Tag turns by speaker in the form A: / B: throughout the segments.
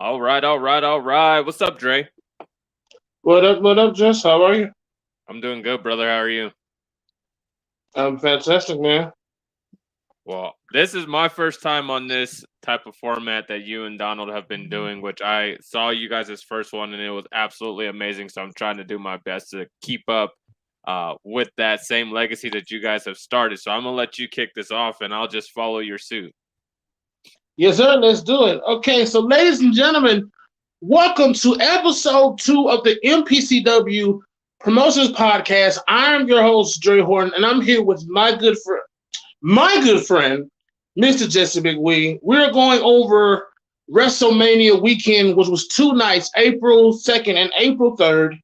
A: All right, all right, all right. What's up, Dre?
B: What up, Jess? How are you?
A: I'm doing good, brother. How are you?
B: I'm fantastic, man.
A: Well, this is my first time on this type of format that you and Donald have been doing, which I saw you guys' first one and it was absolutely amazing. So I'm trying to do my best to keep up with that same legacy that you guys have started. So I'm going to let you kick this off and I'll just follow your suit.
B: Yes, sir. Let's do it. Okay, so ladies and gentlemen, welcome to episode 2 of the MPCW Promotions Podcast. I'm your host, Dre Horton, and I'm here with my good friend, Mr. Jesse McWee. We're going over WrestleMania weekend, which was 2 nights, April 2nd and April 3rd.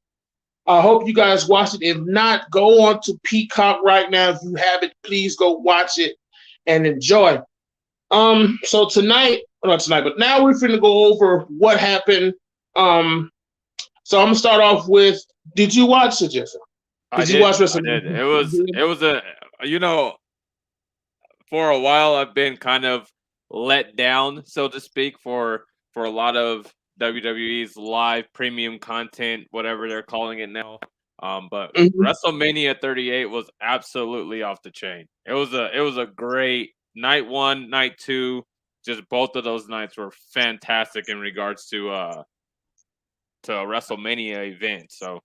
B: I hope you guys watched it. If not, go on to Peacock right now. If you haven't, please go watch it and enjoy. So not tonight, but now we're finna go over what happened. So I'm gonna start off with, did you watch it, Jesse?
A: Did you watch WrestleMania? I did. It was for a while I've been kind of let down, so to speak, for a lot of WWE's live premium content, whatever they're calling it now. But WrestleMania 38 was absolutely off the chain. It was a great night 1, night 2. Just both of those nights were fantastic in regards to a WrestleMania event. So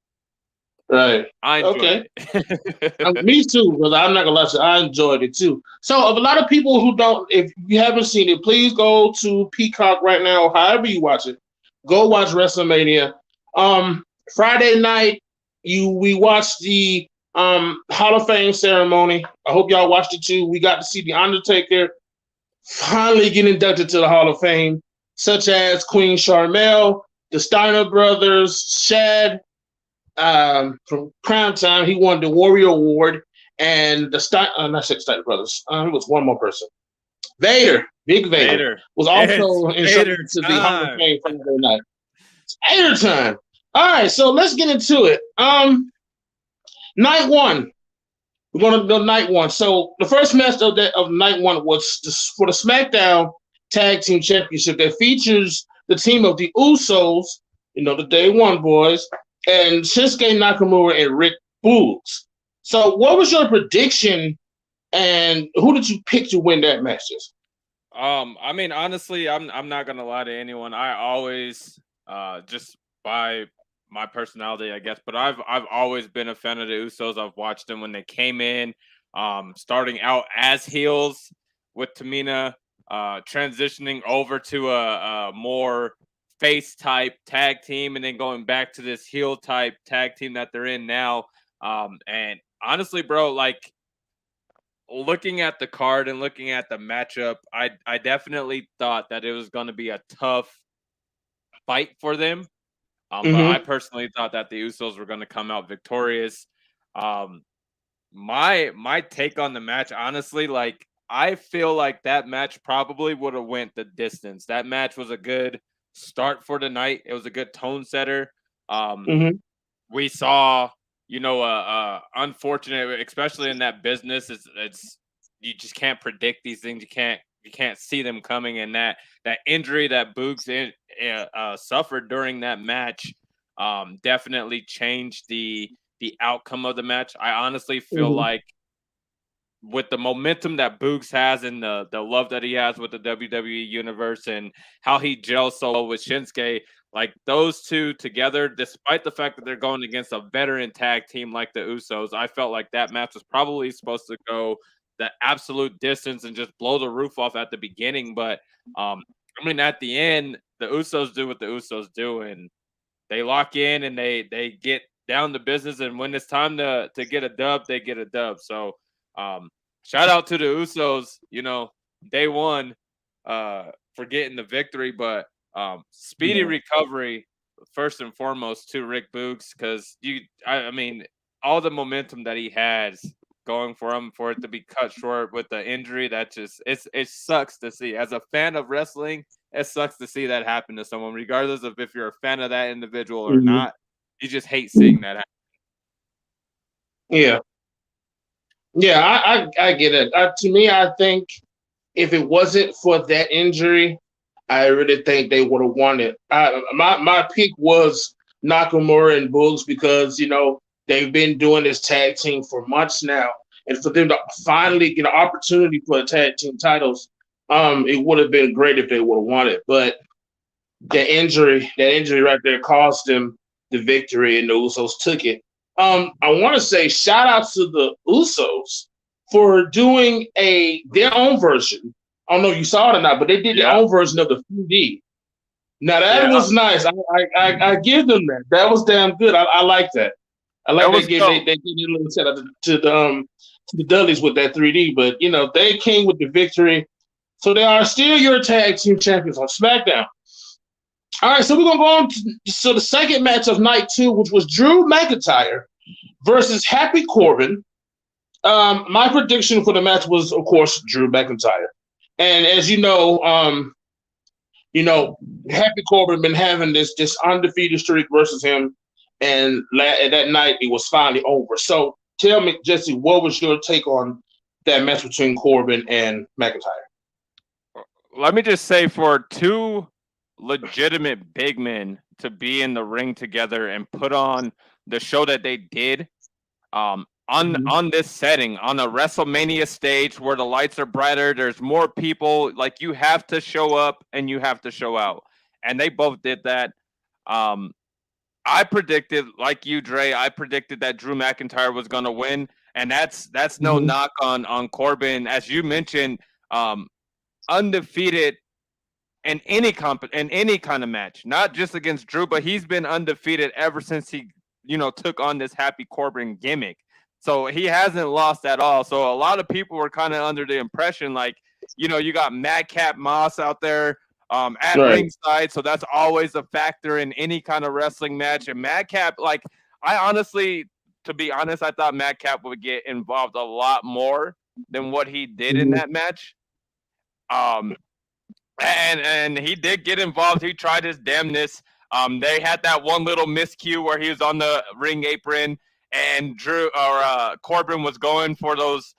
B: right,
A: I enjoyed it.
B: Me too, brother. I'm not gonna lie to you, I enjoyed it too. So, of a lot of people who don't, if you haven't seen it, please go to Peacock right now. However you watch it, go watch WrestleMania. Friday night, we watched the Hall of Fame ceremony. I hope y'all watched it too. We got to see the Undertaker finally get inducted to the Hall of Fame, such as Queen Sharmell, the Steiner brothers, Shad from Crown Time. He won the Warrior Award, and the Steiner brothers. It was one more person. Vader, Big Vader, was also inducted to the Hall of Fame Friday night. It's Vader time. All right, so let's get into it. Night 1. We're going to go night 1. So the first match of night 1 was for the SmackDown Tag Team Championship that features the team of the Usos, the Day One boys, and Shinsuke Nakamura and Rick Boogs. So what was your prediction, and who did you pick to win that match?
A: I mean, honestly, I'm not gonna lie to anyone. I always just by my personality, I guess, but I've always been a fan of the Usos. I've watched them when they came in, starting out as heels with Tamina, transitioning over to a more face type tag team, and then going back to this heel type tag team that they're in now. And honestly, bro, like looking at the card and looking at the matchup, I definitely thought that it was going to be a tough fight for them. But I personally thought that the Usos were going to come out victorious. My take on the match, honestly, like I feel like that match probably would have went the distance. That match was a good start for the night. It was a good tone setter. We saw, unfortunate, especially in that business, it's you just can't predict these things. You can't see them coming, and that injury that Boogs suffered during that match definitely changed the outcome of the match. I honestly feel like with the momentum that Boogs has and the love that he has with the WWE universe and how he gels so well with Shinsuke, like those two together, despite the fact that they're going against a veteran tag team like the Usos, I felt like that match was probably supposed to go the absolute distance and just blow the roof off at the beginning. But I mean, at the end, the Usos do what the Usos do, and they lock in and they get down to business. And when it's time to get a dub, they get a dub. So shout out to the Usos, day one for getting the victory, but speedy recovery first and foremost to Rick Boogs, because I mean, all the momentum that he has going for him, for it to be cut short with the injury, that just it sucks to see. As a fan of wrestling, it sucks to see that happen to someone, regardless of if you're a fan of that individual or not. You just hate seeing that happen.
B: Yeah, I get it. To me, I think if it wasn't for that injury, I really think they would have won it. My pick was Nakamura and Boogs because they've been doing this tag team for months now, and for them to finally get an opportunity for the tag team titles, it would have been great if they would have won it. But that injury right there cost them the victory, and the Usos took it. I want to say shout out to the Usos for doing their own version. I don't know if you saw it or not, but they did their own version of the 3D. Now that was nice. I give them that. That was damn good. I like that. I like they did a little set up to the Dudleys with that 3D, but they came with the victory. So they are still your tag team champions on SmackDown. All right, so we're gonna go on to the second match of night 2, which was Drew McIntyre versus Happy Corbin. My prediction for the match was, of course, Drew McIntyre. And as you know, Happy Corbin been having this undefeated streak versus him, and that night it was finally over. So tell me, Jesse, what was your take on that match between Corbin and McIntyre?
A: Let me just say, for two legitimate big men to be in the ring together and put on the show that they did, on this setting, on a WrestleMania stage where the lights are brighter, there's more people, like, you have to show up and you have to show out. And they both did that. I predicted, like you, Dre, I predicted that Drew McIntyre was going to win. And that's no knock on Corbin. As you mentioned, undefeated in any kind of match, not just against Drew, but he's been undefeated ever since he, took on this Happy Corbin gimmick. So he hasn't lost at all. So a lot of people were kind of under the impression, like, you got Madcap Moss out there at ringside. So that's always a factor in any kind of wrestling match. And Madcap, like, to be honest, I thought Madcap would get involved a lot more than what he did in that match. And he did get involved. He tried his damnness. They had that one little miscue where he was on the ring apron, and Corbin was going for those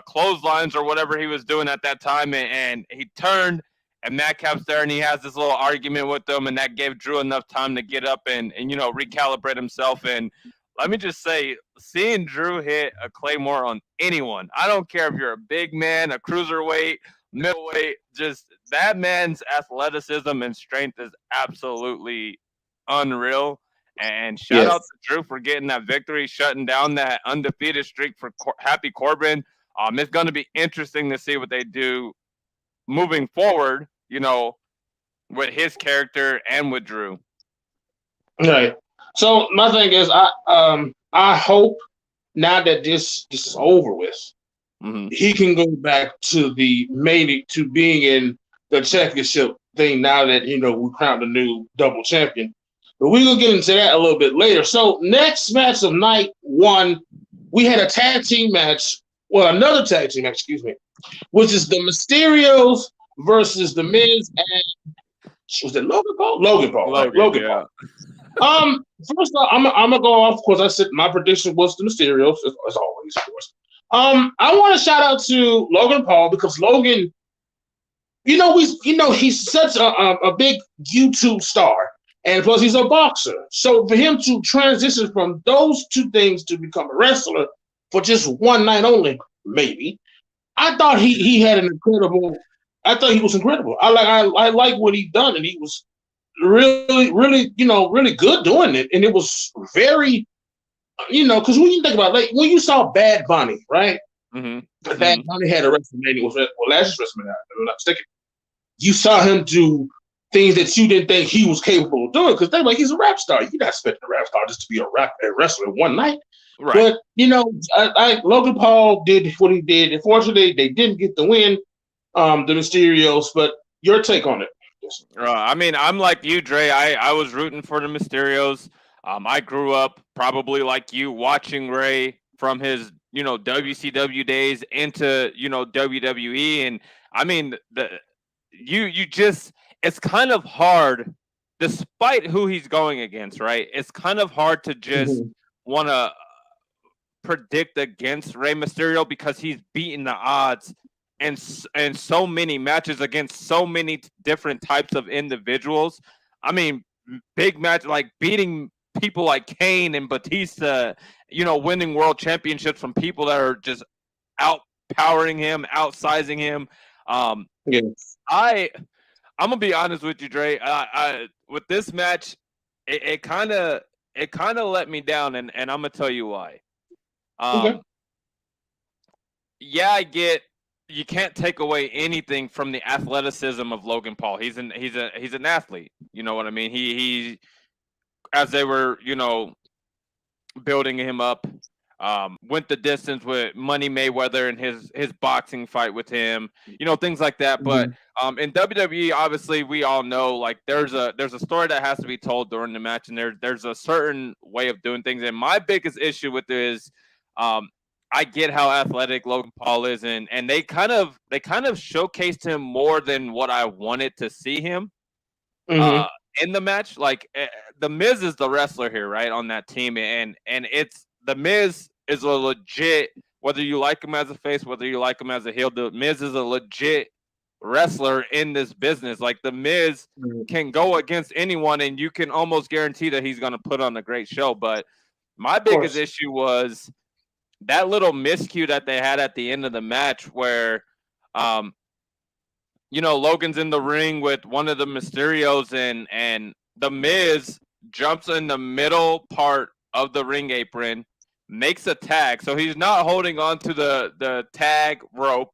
A: clotheslines or whatever he was doing at that time, and he turned, and Madcap's there, and he has this little argument with them, and that gave Drew enough time to get up and recalibrate himself. And let me just say, seeing Drew hit a Claymore on anyone, I don't care if you're a big man, a cruiserweight, middleweight, just that man's athleticism and strength is absolutely unreal. And shout out to Drew for getting that victory, shutting down that undefeated streak for Happy Corbin. It's going to be interesting to see what they do moving forward, with his character and with Drew.
B: Right. So my thing is, I hope now that this is over with, he can go back to to being in the championship thing now that we crowned a new double champion. But we're gonna get into that a little bit later. So next match of night 1, we had a tag team match. Well, another tag team match, excuse me, which is the Mysterios versus the Miz and was it Logan Paul? Logan Paul. First off, I'm gonna go off. Of course, I said my prediction was the Mysterios, as always, of course. I want to shout out to Logan Paul because Logan, he's such a big YouTube star, and plus he's a boxer. So for him to transition from those two things to become a wrestler for just one night only, maybe, I thought he had an incredible. I thought he was incredible. I like what he done, and he was really, really, really good doing it, and it was very. Because when you think about it, like when you saw Bad Bunny, right? Bad Bunny had a WrestleMania, last year's WrestleMania, if I'm not mistaken. You saw him do things that you didn't think he was capable of doing because they're like, he's a rap star. You're not expecting a rap star just to be a wrestler one night. Right. But, Logan Paul did what he did. Unfortunately, they didn't get the win, the Mysterios, but your take on it.
A: I mean, I'm like you, Dre. I was rooting for the Mysterios. I grew up probably like you watching Ray from his, WCW days into, WWE. And I mean, it's kind of hard, despite who he's going against, right? It's kind of hard to just want to predict against Rey Mysterio because he's beaten the odds and so many matches against so many different types of individuals. I mean, big match like beating people like Kane and Batista, winning world championships from people that are just outpowering him, outsizing him.
B: Yes.
A: I'm gonna be honest with you, Dre. With this match, it kind of let me down, and I'm gonna tell you why.
B: Okay.
A: Yeah, I get you can't take away anything from the athleticism of Logan Paul. He's an athlete. You know what I mean? He as they were, building him up, went the distance with Money Mayweather and his boxing fight with him, things like that. But in WWE, obviously, we all know like there's a story that has to be told during the match, and there's a certain way of doing things. And my biggest issue with it is, I get how athletic Logan Paul is, and they kind of showcased him more than what I wanted to see him. In the match. Like the Miz is the wrestler here, right, on that team, and it's the Miz is a legit, whether you like him as a face, whether you like him as a heel, the Miz is a legit wrestler in this business. Like the Miz can go against anyone, and you can almost guarantee that he's going to put on a great show. But my biggest issue was that little miscue that they had at the end of the match where Logan's in the ring with one of the Mysterios, and the Miz jumps in the middle part of the ring apron, makes a tag. So he's not holding on to the tag rope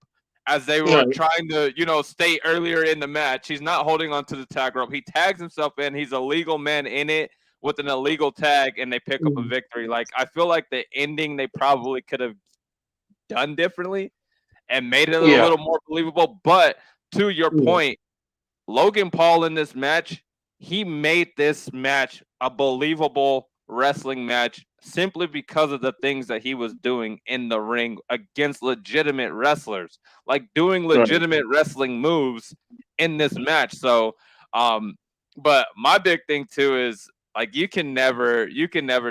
A: as they were trying to, state earlier in the match. He's not holding on to the tag rope. He tags himself in. He's a legal man in it with an illegal tag, and they pick up a victory. Like, I feel like the ending they probably could have done differently and made it a little more believable. But to your point, Logan Paul in this match, he made this match a believable wrestling match simply because of the things that he was doing in the ring against legitimate wrestlers, like doing legitimate wrestling moves in this match. So, but my big thing too is like you can never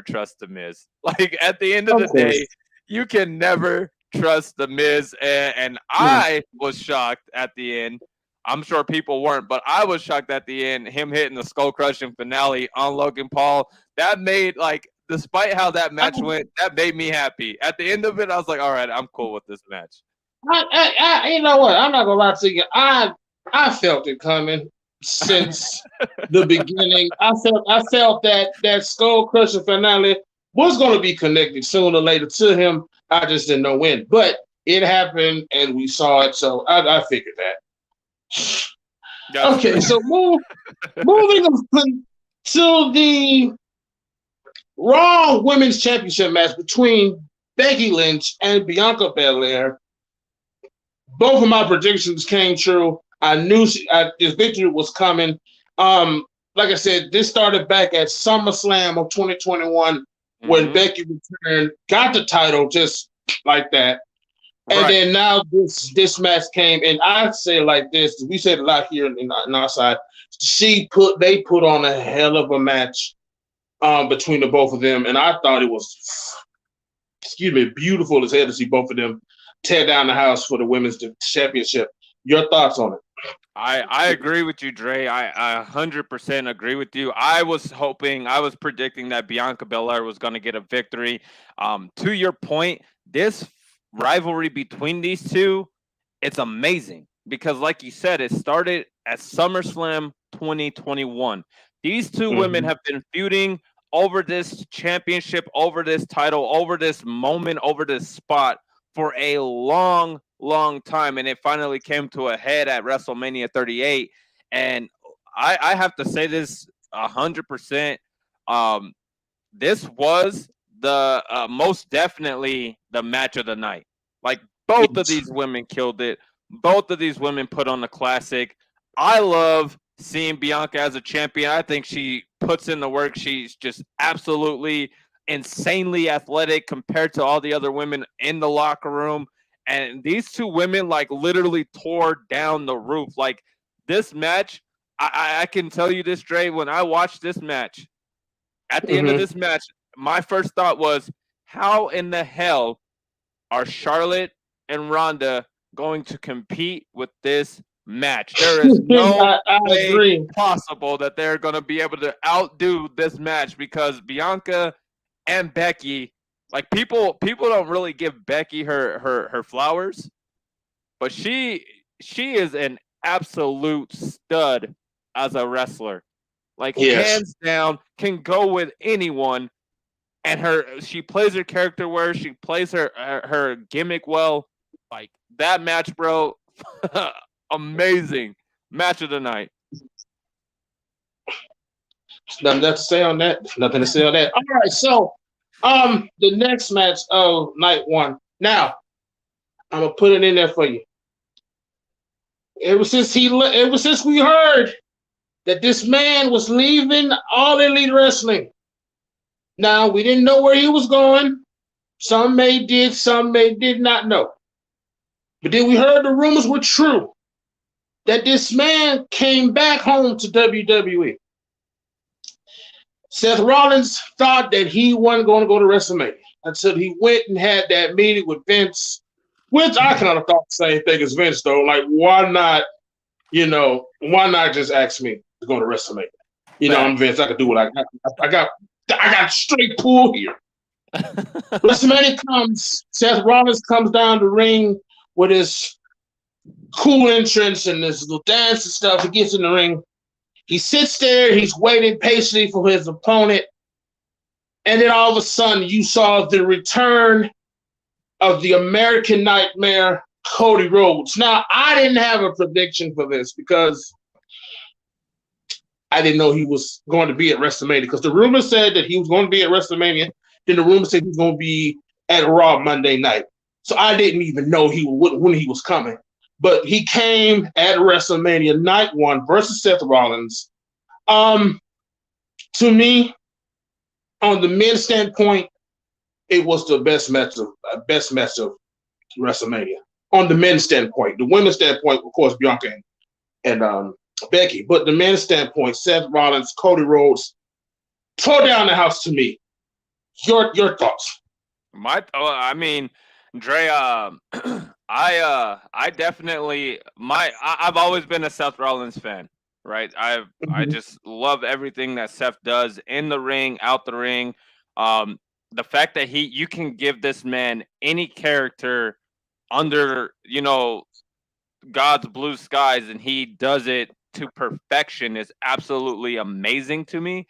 A: trust the Miz. Like at the end of the day, you can never trust the Miz, and I was shocked at the end. I'm sure people weren't, but I was shocked at the end, him hitting the skull crushing finale on Logan Paul. That made, like, despite how that match went, that made me happy. At the end of it, I was like, all right, I'm cool with this match.
B: You know what? I'm not gonna lie to you. I felt it coming since the beginning. I felt that skull crushing finale was gonna be connected sooner or later to him. I just didn't know when, but it happened and we saw it, so I figured that. Okay, so moving on to the Raw Women's Championship match between Becky Lynch and Bianca Belair. Both of my predictions came true. I knew this victory was coming. Like I said, this started back at SummerSlam of 2021 when Becky returned, got the title just like that. And then now this match came, and I say it like this: we said a lot here in our side. They put on a hell of a match between the both of them, and I thought it was, beautiful as hell to see both of them tear down the house for the women's championship. Your thoughts on it?
A: I agree with you, Dre. I 100% agree with you. I was predicting that Bianca Belair was going to get a victory. To your point, this rivalry between these two, it's amazing because like you said, it started at SummerSlam 2021. These two women have been feuding over this championship, over this title, over this moment, over this spot for a long time, and it finally came to a head at WrestleMania 38. And I have to say this 100%. This was the most definitely the match of the night. Like both of these women killed it. Both of these women put on the classic. I love seeing Bianca as a champion. I think she puts in the work. She's just absolutely insanely athletic compared to all the other women in the locker room. And these two women like literally tore down the roof. Like this match, I can tell you this, Dre, when I watched this match, at the end of this match, my first thought was, how in the hell are Charlotte and Ronda going to compete with this match. There is no
B: I
A: way
B: agree.
A: possible that they're going to be able to outdo this match because Bianca and Becky, like people don't really give Becky her flowers, but she is an absolute stud as a wrestler. Like hands down, can go with anyone, and she plays her character well. She plays her gimmick well. Like that match, bro, amazing match of the night.
B: Nothing to say on that. Nothing to say on that. All right, so the next match of night one. Now, I'm gonna put it in there for you. Ever since we heard that this man was leaving All Elite Wrestling. Now, we didn't know where he was going. Some may did, some may did not know. But then we heard the rumors were true that this man came back home to WWE. Seth Rollins thought that he wasn't going to go to WrestleMania until he went and had that meeting with Vince, which I kind of thought the same thing as Vince, though. Like, why not, why not just ask me to go to WrestleMania? I'm Vince. I can do what I got. I got straight pull here. WrestleMania comes. Seth Rollins comes down the ring with his cool entrance and his little dance and stuff. He gets in the ring. He sits there. He's waiting patiently for his opponent. And then all of a sudden, you saw the return of the American Nightmare, Cody Rhodes. Now, I didn't have a prediction for this because I didn't know he was going to be at WrestleMania because the rumor said that he was going to be at WrestleMania. Then the rumor said he was going to be at Raw Monday night. So I didn't even know when he was coming. But he came at WrestleMania night one versus Seth Rollins. To me, on the men's standpoint, it was the best match of WrestleMania. On the men's standpoint, the women's standpoint, of course, Bianca and Becky. But the men's standpoint, Seth Rollins, Cody Rhodes, tore down the house to me. Your thoughts?
A: Dre, I definitely I've always been a Seth Rollins fan, right? I just love everything that Seth does in the ring, out the ring. The fact that you can give this man any character under, God's blue skies and he does it to perfection is absolutely amazing to me.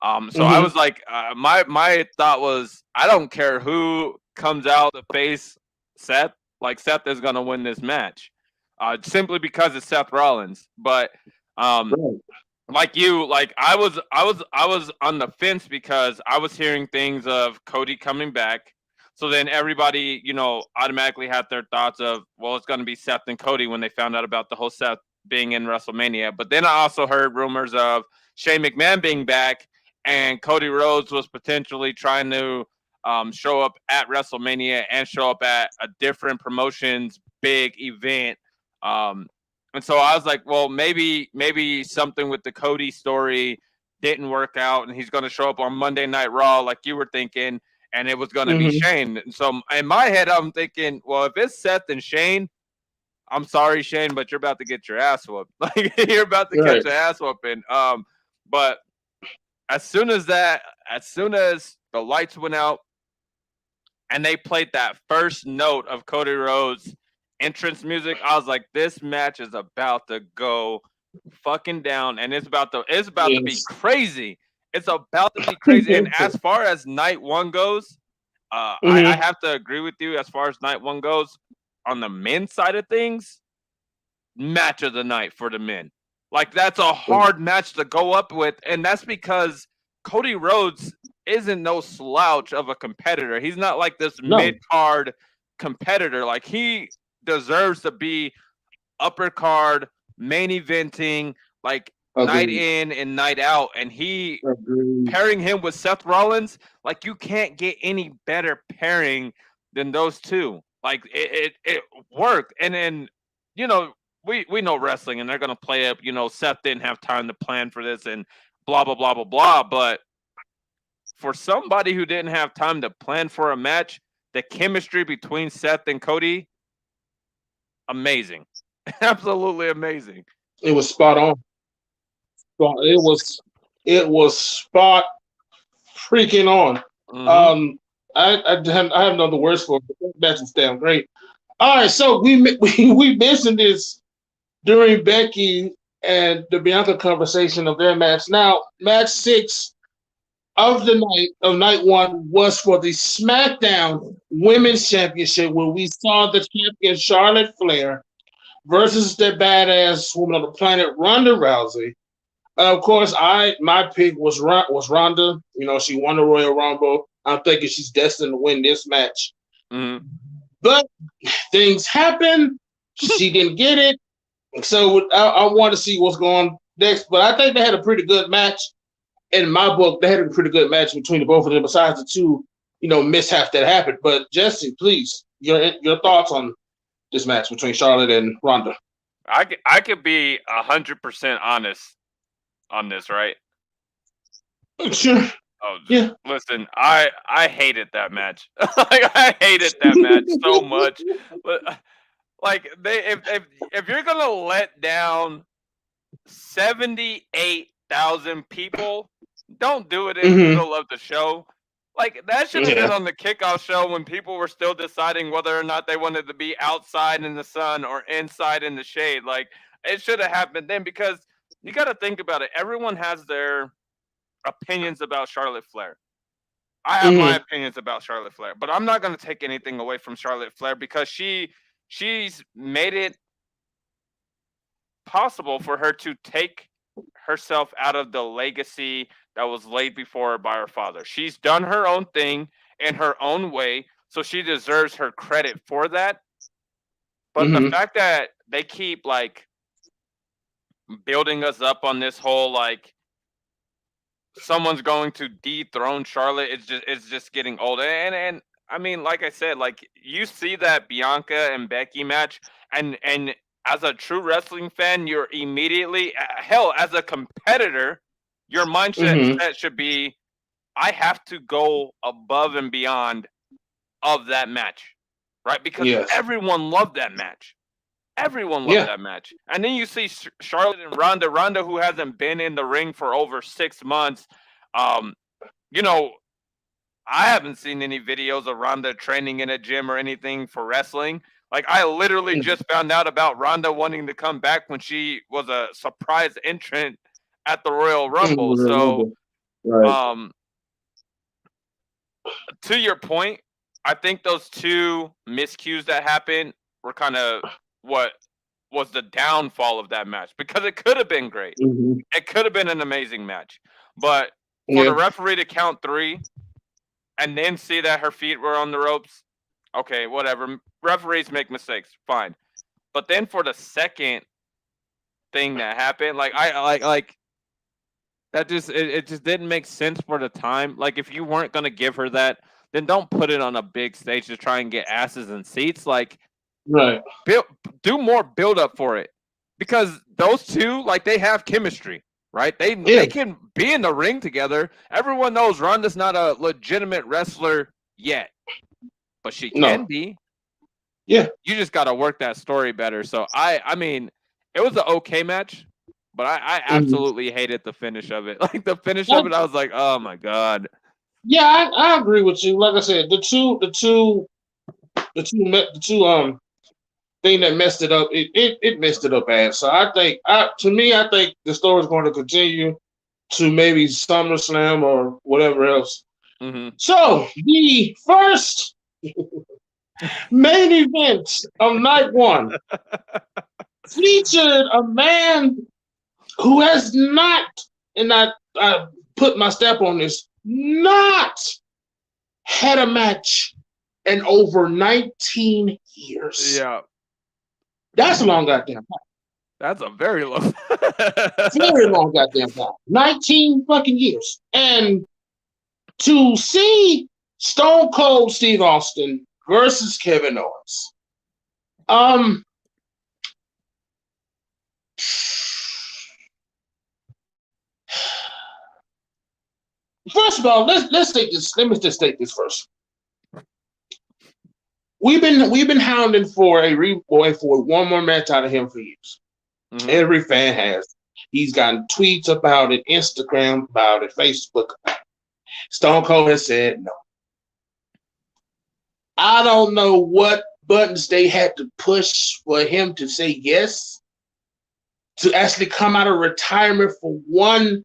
A: So I was like, my thought was, I don't care who comes out to face Seth. Like Seth is gonna win this match, simply because it's Seth Rollins. But like I was on the fence because I was hearing things of Cody coming back. So then everybody, automatically had their thoughts of, well, it's gonna be Seth and Cody when they found out about the whole Seth being in WrestleMania. But then I also heard rumors of Shane McMahon being back. And Cody Rhodes was potentially trying to show up at WrestleMania and show up at a different promotion's big event. And so I was like, well, maybe something with the Cody story didn't work out, and he's going to show up on Monday Night Raw like you were thinking, and it was going to be Shane. And so in my head, I'm thinking, well, if it's Seth and Shane, I'm sorry, Shane, but you're about to get your ass whooped. Like you're about to catch your ass whooping. But as soon as the lights went out and they played that first note of Cody Rhodes' entrance music, I was like, this match is about to go fucking down, and it's about to be crazy. It's about to be crazy. And as far as night one goes, I have to agree with you. As far as night one goes, on the men's side of things, match of the night for the men. Like, that's a hard match to go up with, and that's because Cody Rhodes isn't no slouch of a competitor. He's not like this mid-card competitor. Like, he deserves to be upper card, main eventing, like, night in and night out. And pairing him with Seth Rollins, like, you can't get any better pairing than those two. Like, it worked. And then, we know wrestling, and they're going to play up, Seth didn't have time to plan for this and blah, blah, blah, blah, blah. But for somebody who didn't have time to plan for a match, the chemistry between Seth and Cody amazing. Absolutely amazing.
B: It was spot on. It was spot freaking on.
A: Mm-hmm.
B: I have no other words for it. That match was damn great. All right, so we mentioned this during Becky and the Bianca conversation of their match. Now, match 6 of the night of night 1 was for the SmackDown Women's Championship, where we saw the champion Charlotte Flair versus the badass woman on the planet Ronda Rousey. Of course, my pick was Ronda. You know, she won the Royal Rumble. I'm thinking she's destined to win this match.
A: Mm-hmm.
B: But things happen. She didn't get it. So I want to see what's going on next. But I think they had a pretty good match. In my book, they had a pretty good match between the both of them, besides the two, mishaps that happened. But Jesse, please, your thoughts on this match between Charlotte and Ronda.
A: I could be 100% honest on this, right?
B: Sure.
A: Oh yeah. Listen, I hated that match. I hated that match so much. But if you're gonna let down 78,000 people, don't do it in the middle of the show. Like, that should have been on the kickoff show when people were still deciding whether or not they wanted to be outside in the sun or inside in the shade. Like, it should have happened then, because you got to think about it. Everyone has their opinions about Charlotte Flair. I have my opinions about Charlotte Flair, but I'm not going to take anything away from Charlotte Flair, because she's made it possible for her to take herself out of the legacy that was laid before her by her father. She's done her own thing in her own way, so she deserves her credit for that. But the fact that they keep building us up on this whole someone's going to dethrone Charlotte, it's just getting old. And I mean, like I said, you see that Bianca and Becky match, and as a true wrestling fan, you're immediately, hell, as a competitor, your mindset should be, I have to go above and beyond of that match, right? Because everyone loved that match. Everyone loved that match. And then you see Charlotte and Ronda, who hasn't been in the ring for over 6 months. I haven't seen any videos of Ronda training in a gym or anything for wrestling. I literally just found out about Ronda wanting to come back when she was a surprise entrant at the Royal Rumble. So, to your point, I think those two miscues that happened were kind of what was the downfall of that match, because it could have been great. It could have been an amazing match. But for the referee to count 3 and then see that her feet were on the ropes, okay, whatever. Referees make mistakes, fine. But then for the second thing that happened, that just it just didn't make sense for the time. If you weren't gonna give her that, then don't put it on a big stage to try and get asses in seats. Do more build up for it, because those two, they have chemistry, right? They can be in the ring together. Everyone knows Ronda's not a legitimate wrestler yet, but she can be.
B: Yeah,
A: you just got to work that story better. So I mean, it was an okay match, but I absolutely hated the finish of it. The finish of it, I was like, oh my god.
B: Yeah, I agree with you. Like I said, the two thing that messed it up, it messed it up bad. So I think the story is going to continue to maybe SummerSlam or whatever else. So the first main event of night 1 featured a man who has not, and I put my stamp on this, not had a match in over 19 years.
A: Yeah.
B: That's a long goddamn time.
A: That's a very long
B: very long goddamn time. 19 fucking years. And to see Stone Cold Steve Austin versus Kevin Owens. First of all, let's take this. Let me just take this first. we've been hounding for for one more match out of him for years. Mm-hmm. Every fan has. He's gotten tweets about it, Instagram about it, Facebook about it. Stone Cold has said no. I don't know what buttons they had to push for him to say yes, to actually come out of retirement for one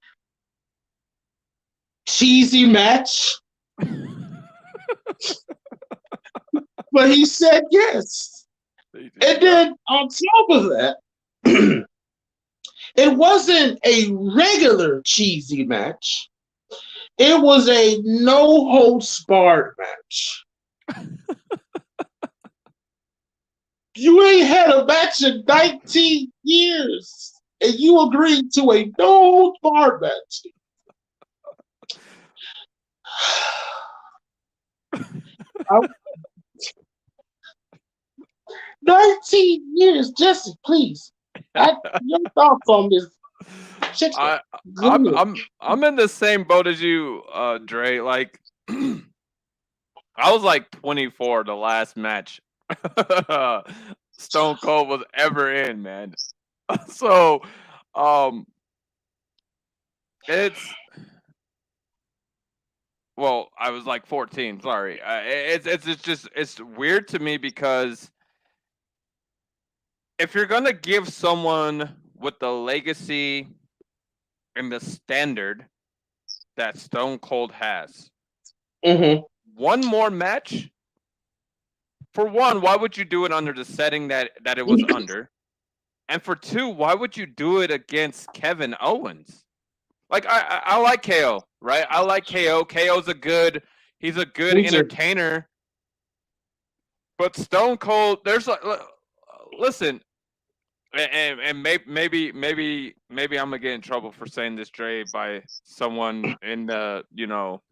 B: cheesy match. But he said yes. And then on top of that, it wasn't a regular cheesy match. It was a no-holds-barred match. You ain't had a match in 19 years, and you agreed to a no-holds-barred match. 19 years, Jesse, please. Your thoughts on this?
A: I'm in the same boat as you, Dre. Like, I was like 24 the last match Stone Cold was ever in, man. So, it's. Well, I was like 14. Sorry, it's weird to me because if you're gonna give someone with the legacy and the standard that Stone Cold has, one more match. For one, why would you do it under the setting that it was under? And for two, why would you do it against Kevin Owens? Like I like KO, right? I like KO. KO's he's a good entertainer. But Stone Cold, there's like, listen, and maybe I'm gonna get in trouble for saying this, Dre, by someone in the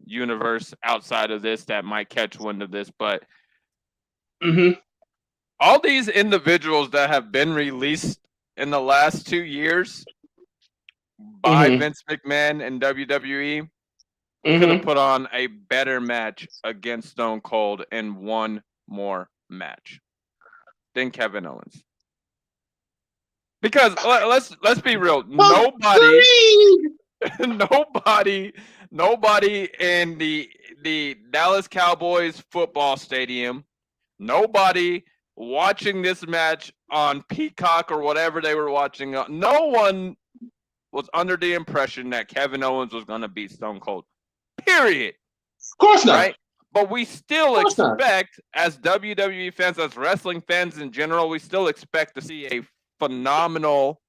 A: universe outside of this that might catch wind of this, but all these individuals that have been released in the last 2 years by Vince McMahon and WWE could have put on a better match against Stone Cold in one more match than Kevin Owens. Because let's be real, nobody in the Dallas Cowboys football stadium, nobody watching this match on Peacock or whatever they were watching, no one was under the impression that Kevin Owens was going to beat Stone Cold. Period.
B: Of course not.
A: Right? But we still expect, as WWE fans, as wrestling fans in general, we still expect to see a phenomenal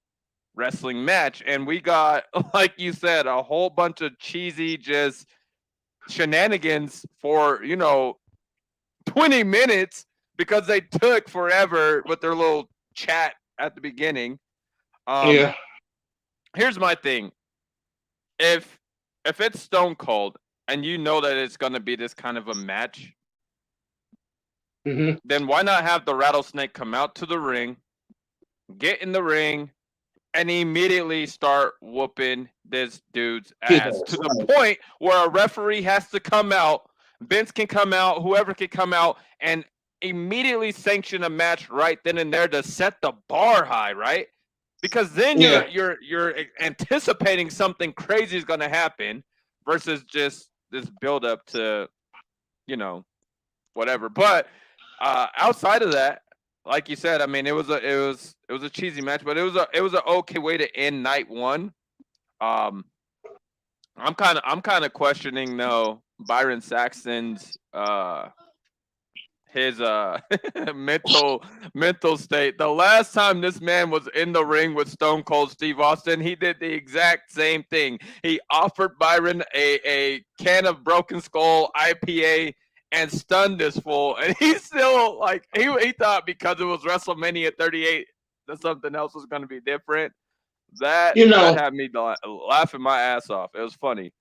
A: wrestling match. And we got, like you said, a whole bunch of cheesy just shenanigans for, 20 minutes because they took forever with their little chat at the beginning. Here's my thing. If it's Stone Cold and you know that it's going to be this kind of a match, then why not have the Rattlesnake come out to the ring, get in the ring, and immediately start whooping this dude's ass to the point where a referee has to come out, Vince can come out, whoever can come out, and immediately sanction a match right then and there to set the bar high, right? Because then you're anticipating something crazy is going to happen versus just this build up to, whatever. But outside of that, like you said, I mean, it was a cheesy match, but it was an okay way to end night one. I'm kind of questioning though Byron Saxton's his mental state. The last time this man was in the ring with Stone Cold Steve Austin, he did the exact same thing. He offered Byron a can of Broken Skull IPA and stunned this fool, and he still he thought because it was WrestleMania 38 that something else was going to be different. That had me laughing my ass off. It was funny.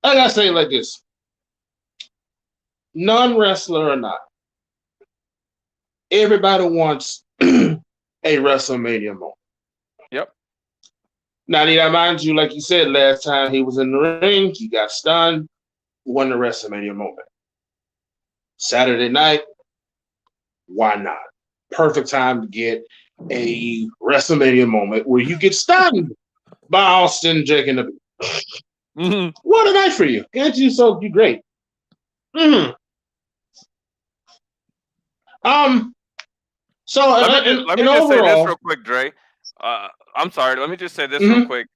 B: I gotta say it like this. Non-wrestler or not, everybody wants a WrestleMania moment.
A: Yep.
B: Now, mind you, like you said, last time he was in the ring, he got stunned, won the WrestleMania moment. Saturday night, Why not? Perfect time to get a WrestleMania moment where you get stunned by Austin, Jake, and the
A: Mm-hmm.
B: What a night for you. Can't you? So you great. Mm-hmm. So
A: Let me just say this
B: overall,
A: real quick, Dre. I'm sorry. Let me just say this
B: mm-hmm.
A: real quick.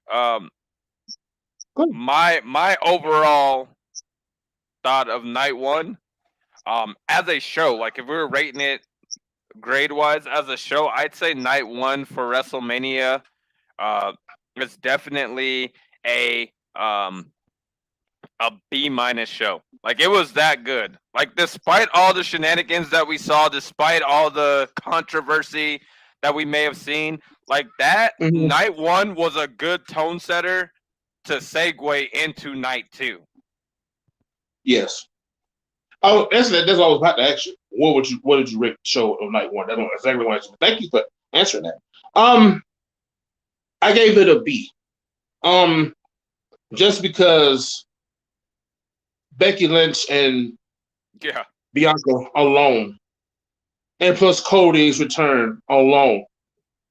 A: My overall thought of night one, as a show, like if we were rating it grade wise as a show, I'd say night one for WrestleMania, it's definitely a B- show. Like it was that good. Like despite all the shenanigans that we saw, despite all the controversy that we may have seen, like that
B: Mm-hmm.
A: night one was a good tone setter to segue into night two.
B: Yes. Oh, that's what I was about to ask you. What did you rate the show of night one? That's exactly what I said. Thank you for answering that. I gave it a B. Just because Becky Lynch and Bianca alone, and plus Cody's return alone,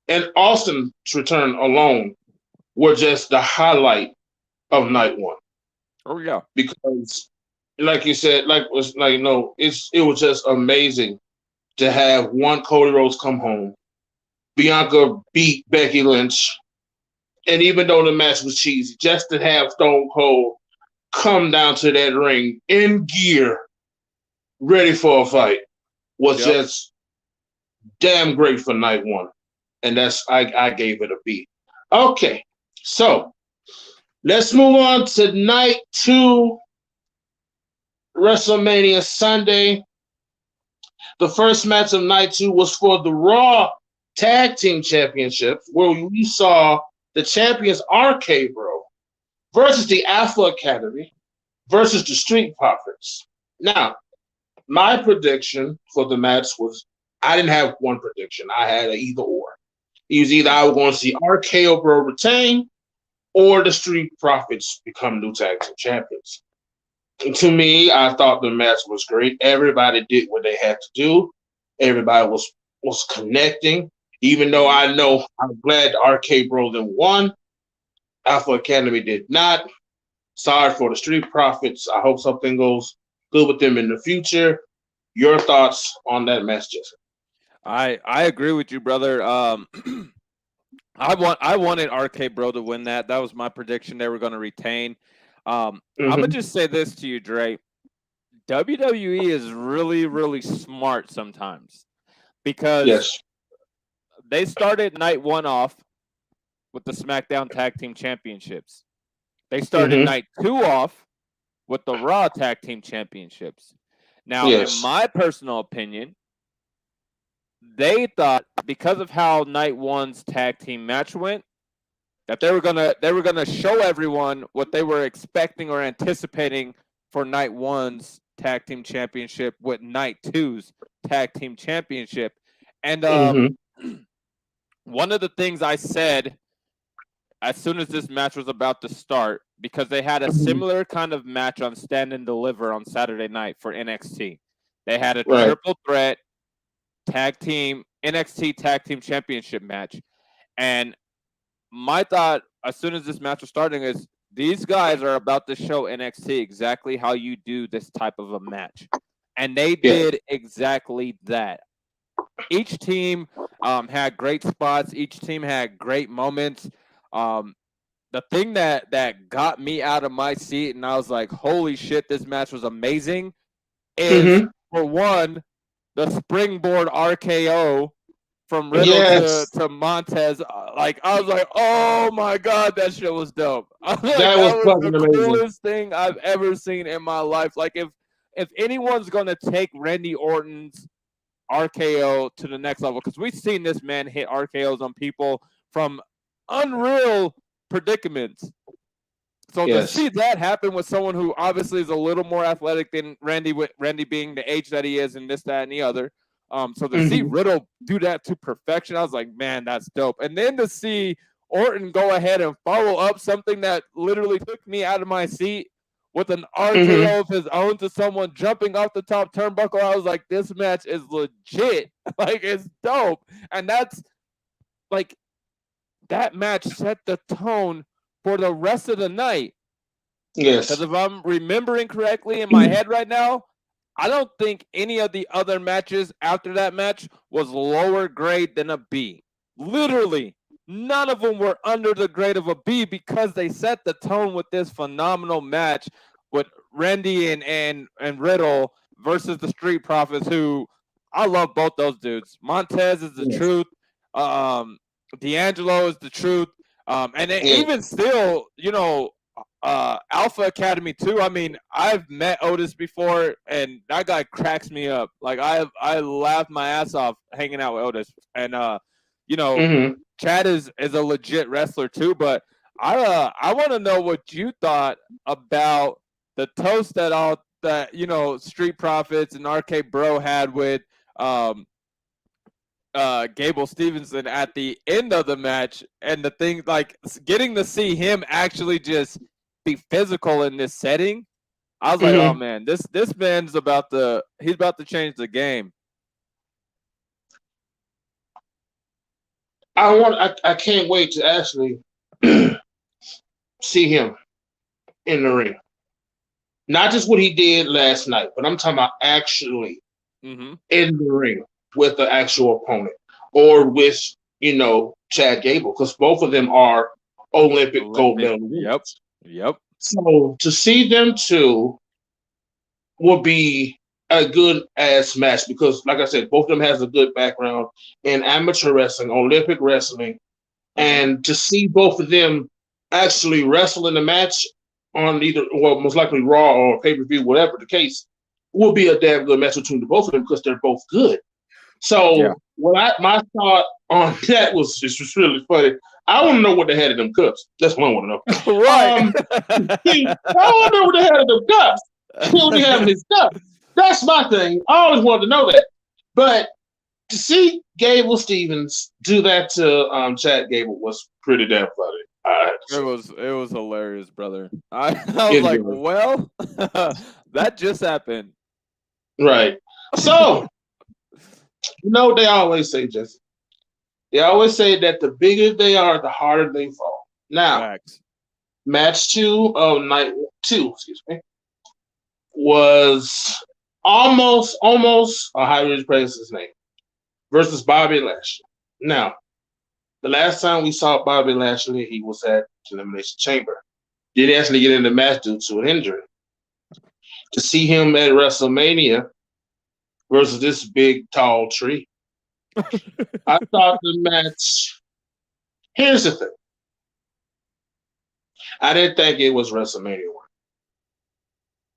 B: and Austin's return alone were just the highlight of night one.
A: Oh yeah,
B: because like you said, it was just amazing to have one Cody Rhodes come home, Bianca beat Becky Lynch, and even though the match was cheesy, just to have Stone Cold come down to that ring in gear, ready for a fight, was just damn great for night one. And I gave it a B. Okay, so let's move on to night two, WrestleMania Sunday. The first match of night two was for the Raw Tag Team Championship, where we saw the champions RK Bro versus the Alpha Academy versus the Street Profits. Now, my prediction for the match was, I didn't have one prediction. I had an either or. It was either I was going to see RKO Bro retain or the Street Profits become new tag team champions. And to me, I thought the match was great. Everybody did what they had to do. Everybody was connecting. Even though I know I'm glad RK Bro then won, Alpha Academy did not. Sorry for the Street Profits. I hope something goes good with them in the future. Your thoughts on that match, Jesse?
A: I agree with you, brother. I wanted RK Bro to win that. That was my prediction. They were going to retain. I'm gonna just say this to you, Dre. WWE is really, really smart sometimes because they started night one off with the SmackDown Tag Team Championships. They started night two off with the Raw Tag Team Championships. Now, in my personal opinion, they thought because of how night one's tag team match went, that they were gonna show everyone what they were expecting or anticipating for night one's tag team championship with night two's tag team championship. And one of the things I said as soon as this match was about to start, because they had a similar kind of match on Stand and Deliver on Saturday night for NXT. They had a triple threat tag team NXT tag team championship match. And my thought, as soon as this match was starting, is these guys are about to show NXT exactly how you do this type of a match. And they did exactly that. Each team had great spots. Each team had great moments. The thing that got me out of my seat and I was like, holy shit, this match was amazing, is, for one, the springboard RKO from Riddle to Montez. Like, I was like, oh my God, that shit was dope. That was the coolest thing I've ever seen in my life. Like, if anyone's going to take Randy Orton's RKO to the next level, because we've seen this man hit RKOs on people from unreal predicaments. So to see that happen with someone who obviously is a little more athletic than Randy, with Randy being the age that he is and this, that, and the other. So to see Riddle do that to perfection, I was like, man, that's dope. And then to see Orton go ahead and follow up something that literally took me out of my seat with an RKO of his own to someone jumping off the top turnbuckle. I was like, this match is legit. Like, it's dope. And that's like, that match set the tone for the rest of the night.
B: Yes.
A: Because if I'm remembering correctly in my head right now, I don't think any of the other matches after that match was lower grade than a B. Literally, none of them were under the grade of a B because they set the tone with this phenomenal match with Randy and Riddle versus the Street Profits, who I love both those dudes. Montez is the truth. D'Angelo is the truth. And then even still, you know, Alpha Academy too. I mean, I've met Otis before, and that guy cracks me up. Like I laughed my ass off hanging out with Otis, and you know, Chad is a legit wrestler too. But I want to know what you thought about the toast that you know Street Profits and RK Bro had with Gable Stevenson at the end of the match, and the thing like getting to see him actually just be physical in this setting. I was like, oh man, this man's about to change the game.
B: I can't wait to actually see him in the ring. Not just what he did last night, but I'm talking about actually in the ring with the actual opponent or with, you know, Chad Gable, because both of them are Olympic gold medal winners.
A: Yep.
B: So to see them two would be a good ass match because, like I said, both of them has a good background in amateur wrestling, Olympic wrestling, and to see both of them actually wrestle in the match on either, well, most likely Raw or pay-per-view, whatever the case, will be a damn good match between the both of them because they're both good. So my thought on that was just really funny. I want to know what they had in them cups. That's what I want to know.
A: Right.
B: I want to know what they had in them cups. What we have in his cup. That's my thing. I always wanted to know that. But to see Gable Stevens do that to Chad Gable was pretty damn funny.
A: It was hilarious, brother. I was like, well, that just happened.
B: Right. So, you know, they always say, Jesse, they always say that the bigger they are, the harder they fall. Now, match 2 of night 2, was almost, how do you praise his name, versus Bobby Lashley. Now, the last time we saw Bobby Lashley, he was at Elimination Chamber. Did actually get in the match due to an injury. To see him at WrestleMania versus this big, tall tree, I thought the match. Here's the thing. I didn't think it was WrestleMania 1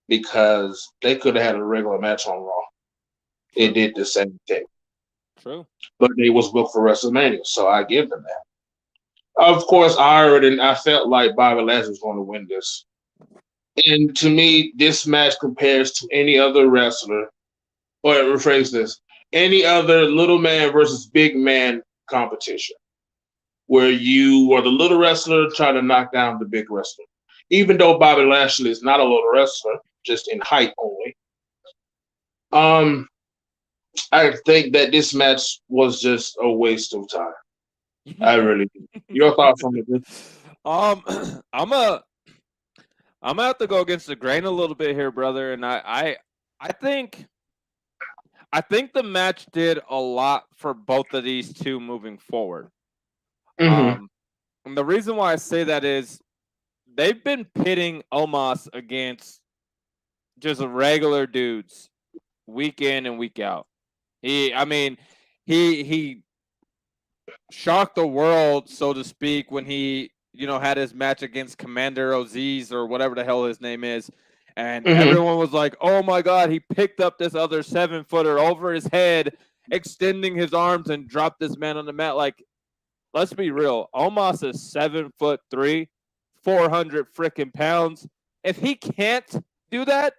B: because they could have had a regular match on Raw. It did the same thing.
A: True.
B: But they was booked for WrestleMania, so I give them that. Of course, I felt like Bobby Lashley was going to win this. And to me, this match compares to any other wrestler, or rephrase this, any other little man versus big man competition, where you are the little wrestler trying to knock down the big wrestler. Even though Bobby Lashley is not a little wrestler, just in height only. I think that this match was just a waste of time. I really do. Your thoughts on it?
A: I'm gonna have to go against the grain a little bit here, brother. And I think the match did a lot for both of these two moving forward. And the reason why I say that is they've been pitting Omos against just regular dudes week in and week out. He shocked the world, so to speak, when he, you know, had his match against Commander Aziz or whatever the hell his name is. And everyone was like, oh my God, he picked up this other 7-footer over his head, extending his arms and dropped this man on the mat. Like, let's be real. Omos is 7'3", 400 freaking pounds. If he can't do that,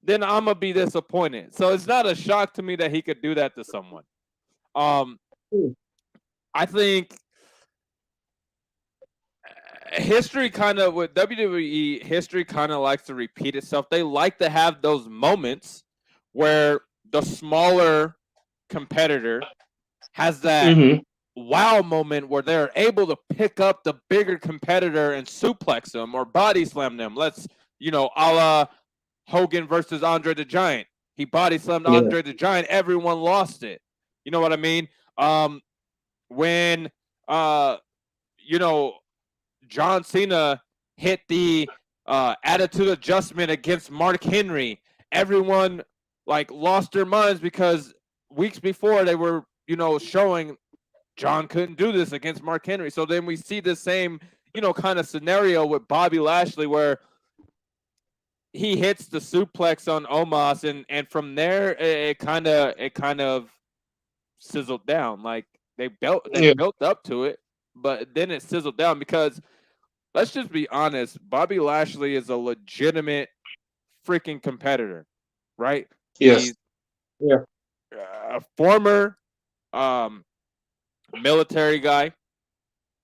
A: then I'm going to be disappointed. So it's not a shock to me that he could do that to someone. I think history kind of with WWE, history kind of likes to repeat itself. They like to have those moments where the smaller competitor has that wow moment where they're able to pick up the bigger competitor and suplex them or body slam them. Let's, a la Hogan versus Andre the Giant. He body slammed Andre the Giant. Everyone lost it. You know what I mean? When, John Cena hit the attitude adjustment against Mark Henry, everyone lost their minds because weeks before they were, showing John couldn't do this against Mark Henry. So then we see the same, kind of scenario with Bobby Lashley where he hits the suplex on Omos, and from there it kind of sizzled down. Like they built up to it, but then it sizzled down because let's just be honest, Bobby Lashley is a legitimate freaking competitor, right?
B: Yes.
A: He's a former military guy.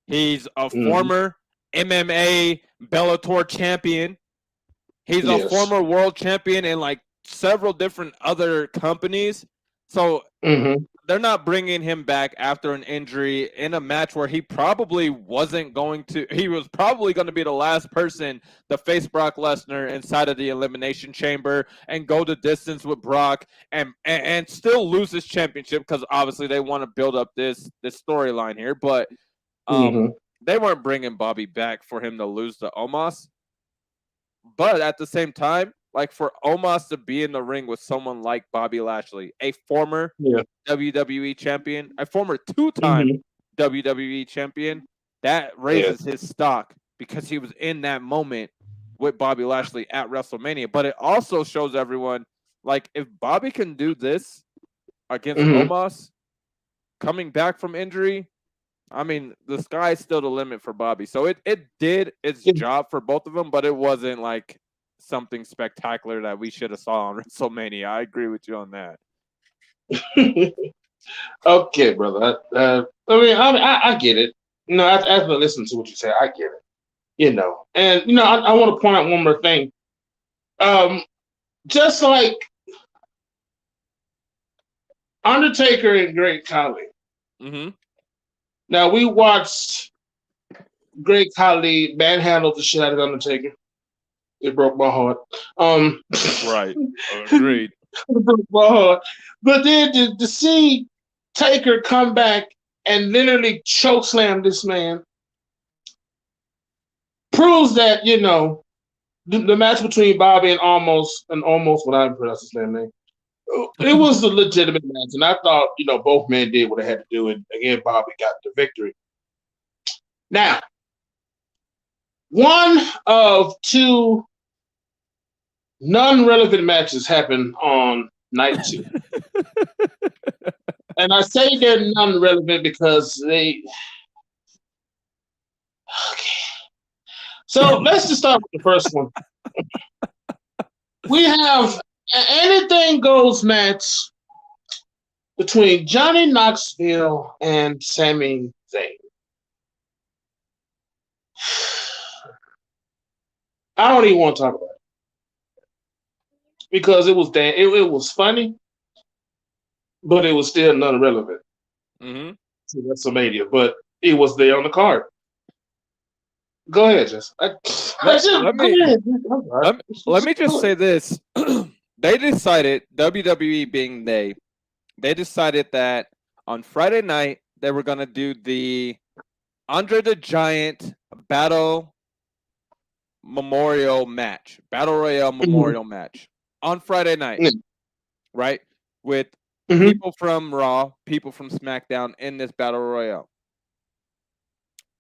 A: He's a former MMA Bellator champion. He's a former world champion in several different other companies. So they're not bringing him back after an injury in a match where he probably wasn't going to. He was probably going to be the last person to face Brock Lesnar inside of the Elimination Chamber and go the distance with Brock and still lose his championship because obviously they want to build up this storyline here. But they weren't bringing Bobby back for him to lose to Omos. But at the same time, for Omos to be in the ring with someone like Bobby Lashley, a former WWE champion, a former two-time WWE champion, that raises his stock because he was in that moment with Bobby Lashley at WrestleMania. But it also shows everyone, if Bobby can do this against Omos, coming back from injury, I mean, the sky's still the limit for Bobby. So it did its job for both of them, but it wasn't something spectacular that we should have saw on WrestleMania. I agree with you on that.
B: Okay, brother. I get it. After listening to what you say, I get it. And I want to point out one more thing. Just like Undertaker and Great Khali. Now we watched Great Khali manhandle the shit out of Undertaker. It broke my heart.
A: Right. Agreed.
B: It broke my heart. But then to see Taker come back and literally chokeslam this man proves that, the match between Bobby and almost what I pronounce his name. It was a legitimate match, and I thought, both men did what they had to do, and again, Bobby got the victory. Now, one of two non-relevant matches happened on night 2. And I say they're non-relevant because they... Okay. So let's just start with the first one. We have an anything goes match between Johnny Knoxville and Sami Zayn. I don't even want to talk about it because it was funny, but it was still non-relevant to WrestleMania. But it was there on the card. Go ahead, Jess.
A: Let me just say this. They decided, WWE being they decided that on Friday night they were going to do the Andre the Giant Battle Royale match on Friday night, right? With people from Raw, people from SmackDown in this Battle Royale.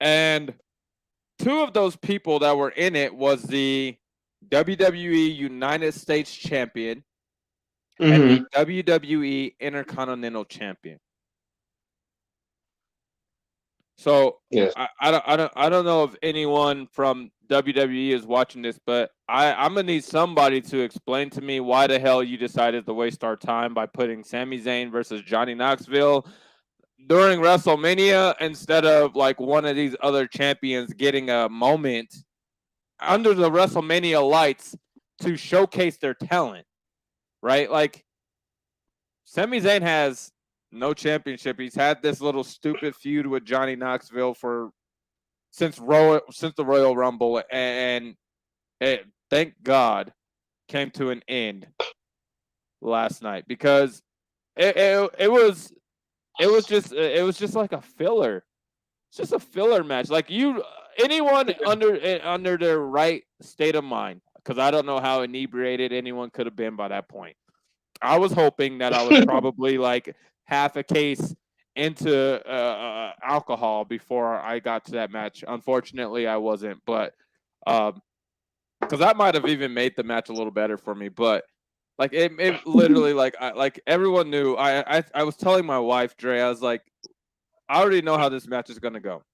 A: And two of those people that were in it was the WWE United States Champion and the WWE Intercontinental Champion. So yes. I don't know if anyone from WWE is watching this, but I'm gonna need somebody to explain to me why the hell you decided to waste our time by putting Sami Zayn versus Johnny Knoxville during WrestleMania, instead of like one of these other champions getting a moment under the WrestleMania lights to showcase their talent, right? Like Sami Zayn has no championship. He's had this little stupid feud with Johnny Knoxville since the Royal Rumble, and it, thank God, came to an end last night because it was just like a filler. It's just a filler match. Like anyone under their right state of mind, because I don't know how inebriated anyone could have been by that point. I was hoping that I was probably like half a case into alcohol before I got to that match. Unfortunately, I wasn't, but because that might have even made the match a little better for me. But like it literally like everyone knew. I was telling my wife Dre, I was like, I already know how this match is gonna go.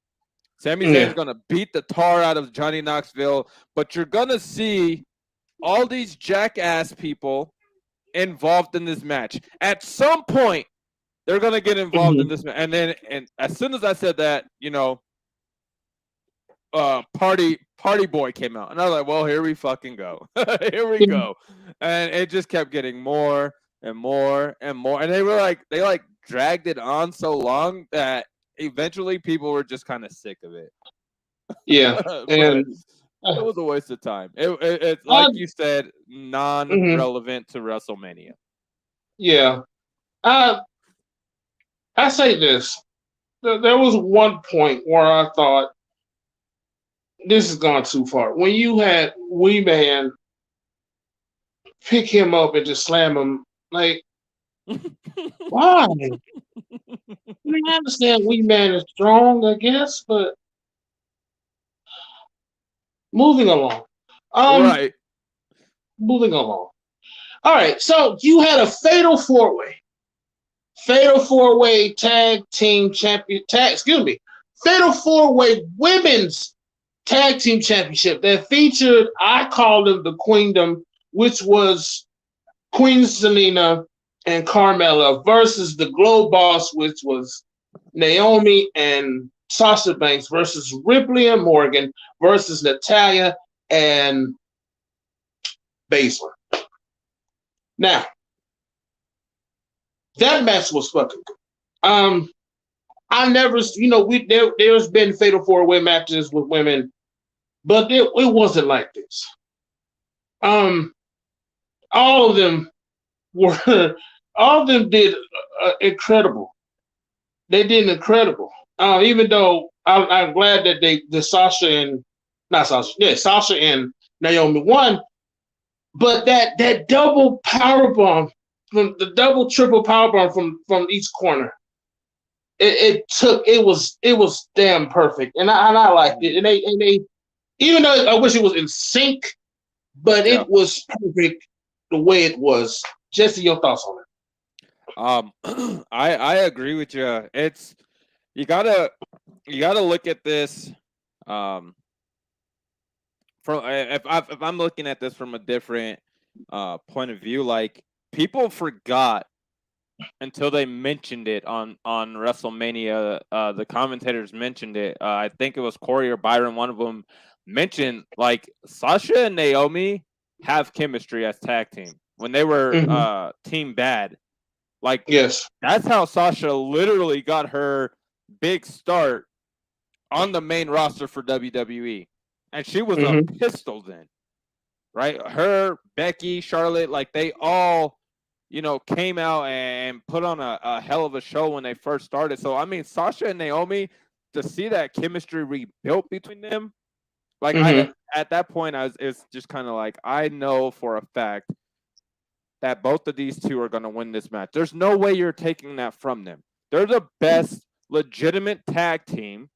A: Sami Zayn is gonna beat the tar out of Johnny Knoxville, but you're gonna see all these jackass people involved in this match. At some point, they're gonna get involved in this match. And as soon as I said that, Party Boy came out, and I was like, well, here we fucking go. Here we go. And it just kept getting more and more and more. And they dragged it on so long that eventually people were just kind of sick of it.
B: Yeah. And
A: it was a waste of time. It's like you said, non-relevant to WrestleMania.
B: Yeah. I say this. There was one point where I thought, this has gone too far. When you had Wee Man pick him up and just slam him, like, why? I mean, I understand Wee Man is strong, I guess, but moving along.
A: Right.
B: Moving along. All right, so you had a fatal four-way tag team champion, fatal four-way women's tag team championship that featured, I called them the Queendom, which was Queen Zelina and Carmella versus the Glow Boss, which was Naomi and Sasha Banks versus Ripley and Morgan versus Natalya and Baszler. Now, that match was fucking good. I never, there's been fatal four-way matches with women, but it wasn't like this. All of them did incredible. They did incredible. Even though I'm glad that Sasha and Naomi won, but that double powerbomb, the double triple powerbomb from each corner, it was damn perfect, and I liked it. And they even though I wish it was in sync, but it was perfect the way it was. Jesse, your thoughts on
A: it? I agree with you. It's you gotta look at this from if I'm looking at this from a different point of view. Like, people forgot until they mentioned it on WrestleMania. The commentators mentioned it. I think it was Corey or Byron. One of them mentioned, like, Sasha and Naomi have chemistry as tag team when they were Team Bad. Like,
B: yes,
A: that's how Sasha literally got her big start on the main roster for WWE, and she was a pistol then, right? Her, Becky, Charlotte, like, they all, came out and put on a hell of a show when they first started. So, I mean, Sasha and Naomi, to see that chemistry rebuilt between them, like, at that point, it's just kind of like, I know for a fact that both of these two are going to win this match. There's no way you're taking that from them. They're the best legitimate tag team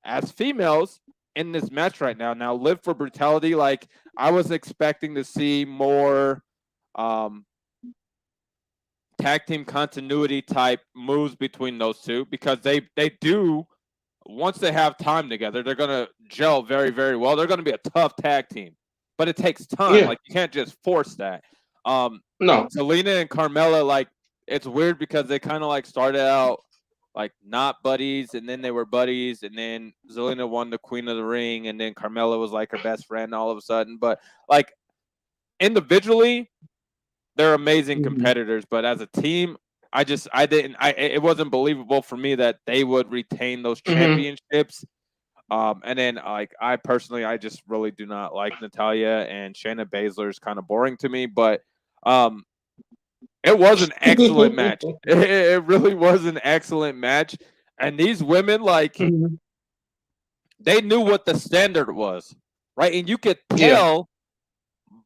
A: as females in this match right now. Now, Live for Brutality, like, I was expecting to see more tag team continuity type moves between those two, because they do, once they have time together, they're going to gel very, very well. They're going to be a tough tag team, but it takes time. Yeah. Like, you can't just force that.
B: No.
A: Zelina and Carmella, like, it's weird because they kind of like started out like not buddies, and then they were buddies, and then Zelina won the Queen of the Ring, and then Carmella was like her best friend all of a sudden. But like individually, they're amazing competitors, but as a team, it wasn't believable for me that they would retain those championships. And then like I just really do not like Natalya, and Shayna Baszler is kind of boring to me, but it was an excellent match. It really was an excellent match. And these women, like, they knew what the standard was, right? And you could tell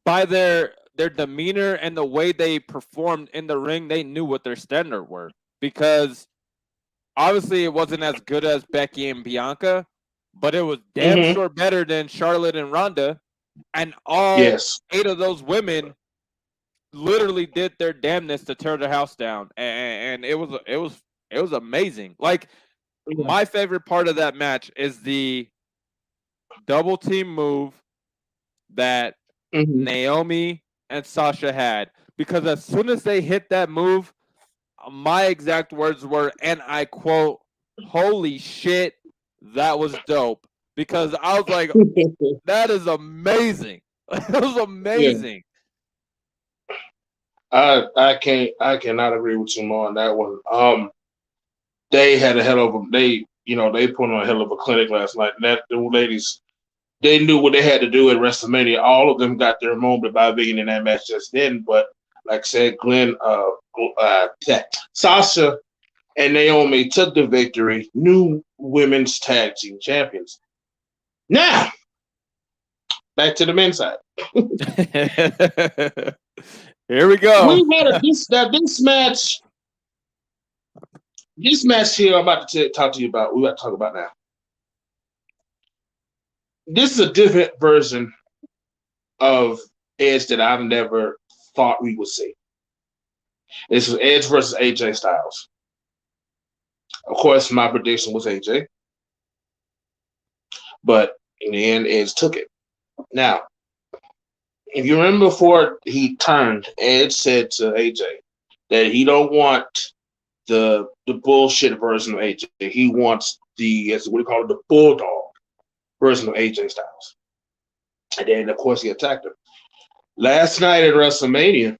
A: by their demeanor and the way they performed in the ring, they knew what their standard were. Because obviously it wasn't as good as Becky and Bianca, but it was damn sure better than Charlotte and Ronda. And all 8 of those women literally did their damnness to tear the house down, and it was amazing. Like my favorite part of that match is the double team move that Naomi and Sasha had, because as soon as they hit that move, my exact words were, and I quote, "Holy shit, that was dope," because I was like, that is amazing. It was amazing.
B: I cannot agree with you more on that one. They had a hell of a they put on a hell of a clinic last night. That the ladies, they knew what they had to do at WrestleMania. All of them got their moment by being in that match just then. But like I said, Sasha and Naomi took the victory. New women's tag team champions. Now, back to the men's side.
A: Here we go.
B: We had this match. This match here I'm about to talk to you about. We're about to talk about now. This is a different version of Edge that I've never thought we would see. This is Edge versus AJ Styles. Of course, my prediction was AJ, but in the end, Edge took it. Now, if you remember before he turned, Edge said to AJ that he don't want the bullshit version of AJ. He wants the bulldog version of AJ Styles. And then, of course, he attacked him. Last night at WrestleMania,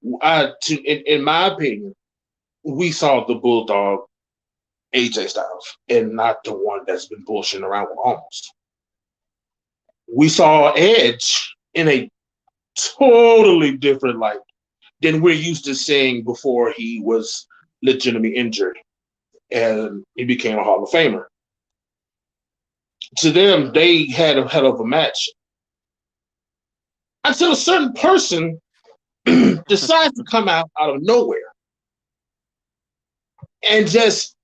B: in my opinion, we saw the bulldog AJ Styles and not the one that's been bullshitting around with Owens. We saw Edge in a totally different light than we're used to seeing before he was legitimately injured and he became a Hall of Famer. To them, they had a hell of a match until a certain person decides to come out of nowhere and just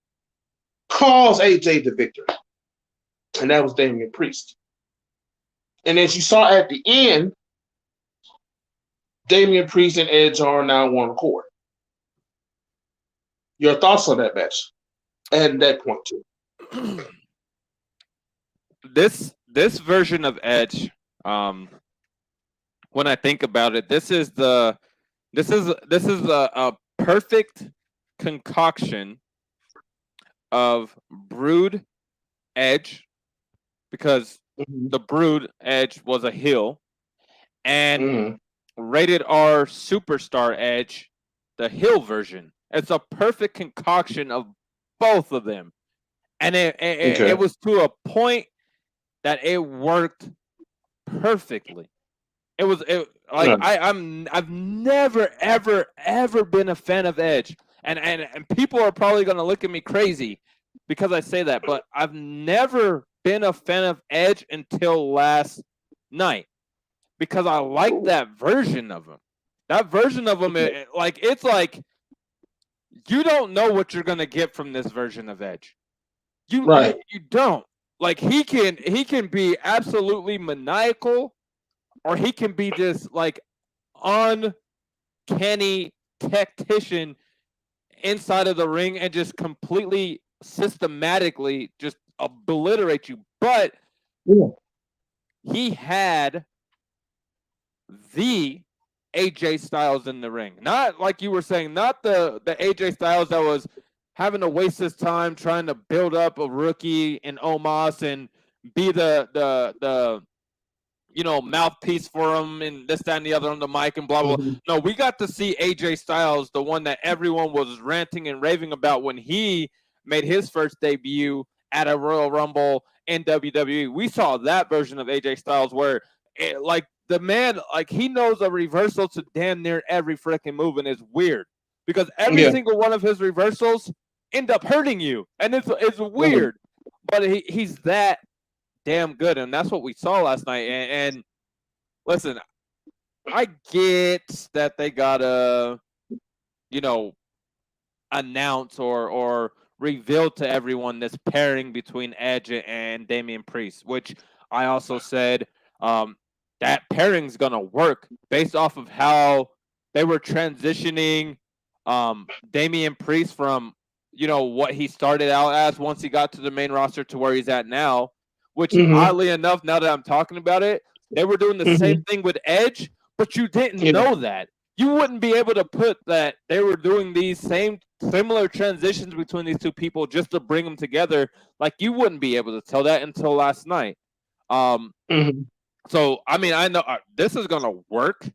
B: calls AJ the victor. And that was Damian Priest. And as you saw at the end, Damian Priest and Edge are now one accord. Your thoughts on that match and that point too?
A: This version of Edge, when I think about it, this is a perfect concoction of Brood Edge, because the Brood Edge was a heel, and Rated R Superstar Edge, the heel version. It's a perfect concoction of both of them, and it was to a point that it worked perfectly. I've never ever been a fan of Edge, and people are probably gonna look at me crazy because I say that, but I've never been a fan of Edge until last night, because I like that version of him. That version of him, it's like you don't know what you're gonna get from this version of Edge. You don't. Like he can be absolutely maniacal, or he can be this like uncanny tactician inside of the ring and just completely systematically just obliterate you. But he had the AJ Styles in the ring. Not like you were saying, not the AJ Styles that was having to waste his time trying to build up a rookie in Omos and be the mouthpiece for him and this, that, and the other on the mic and blah, blah, blah. No, we got to see AJ Styles, the one that everyone was ranting and raving about when he made his first debut at a Royal Rumble in WWE. We saw that version of AJ Styles where, the man, he knows a reversal to damn near every freaking move, and it's weird because every single one of his reversals end up hurting you, and it's weird, but he's that damn good, and that's what we saw last night. And listen, I get that they gotta, announce or reveal to everyone this pairing between Edge and Damian Priest, which I also said that pairing's gonna work based off of how they were transitioning Damian Priest from what he started out as once he got to the main roster to where he's at now. Which, oddly enough, now that I'm talking about it, they were doing the same thing with Edge, but you didn't know that. You wouldn't be able to put that they were doing these similar transitions between these two people just to bring them together. Like, you wouldn't be able to tell that until last night. So, I mean, I know this is going to work,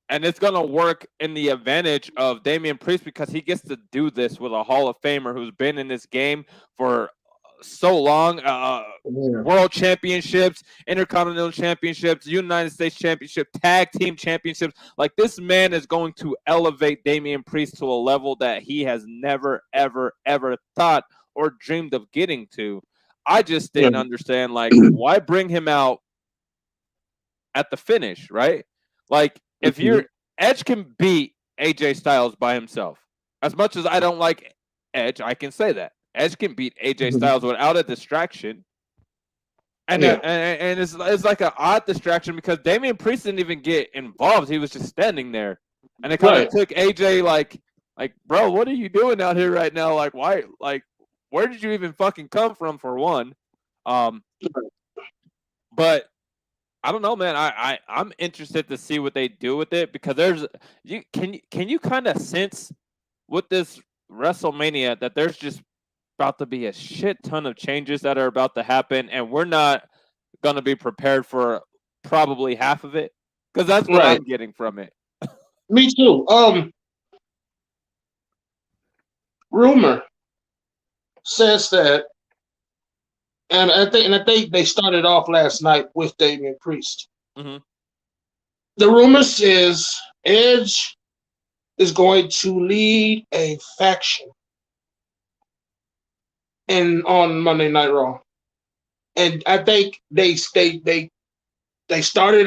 A: and it's going to work in the advantage of Damian Priest because he gets to do this with a Hall of Famer who's been in this game for so long, world championships, intercontinental championships, United States championship, tag team championships. Like, this man is going to elevate Damian Priest to a level that he has never, ever, ever thought or dreamed of getting to. I just didn't understand, why bring him out at the finish, right? Like, if Edge can beat AJ Styles by himself. As much as I don't like Edge, I can say that. Edge can beat AJ Styles without a distraction. And it's like an odd distraction because Damian Priest didn't even get involved. He was just standing there. And it kind of took AJ like, bro, what are you doing out here right now? Like, why? Like, where did you even fucking come from, for one? But I don't know, man. I'm interested to see what they do with it because can you kind of sense with this WrestleMania that there's just about to be a shit ton of changes that are about to happen, and we're not going to be prepared for probably half of it because that's what I'm getting from it.
B: Me too. Rumor says that, and I think they started off last night with Damian Priest. The rumor says Edge is going to lead a faction on Monday Night Raw, and I think they started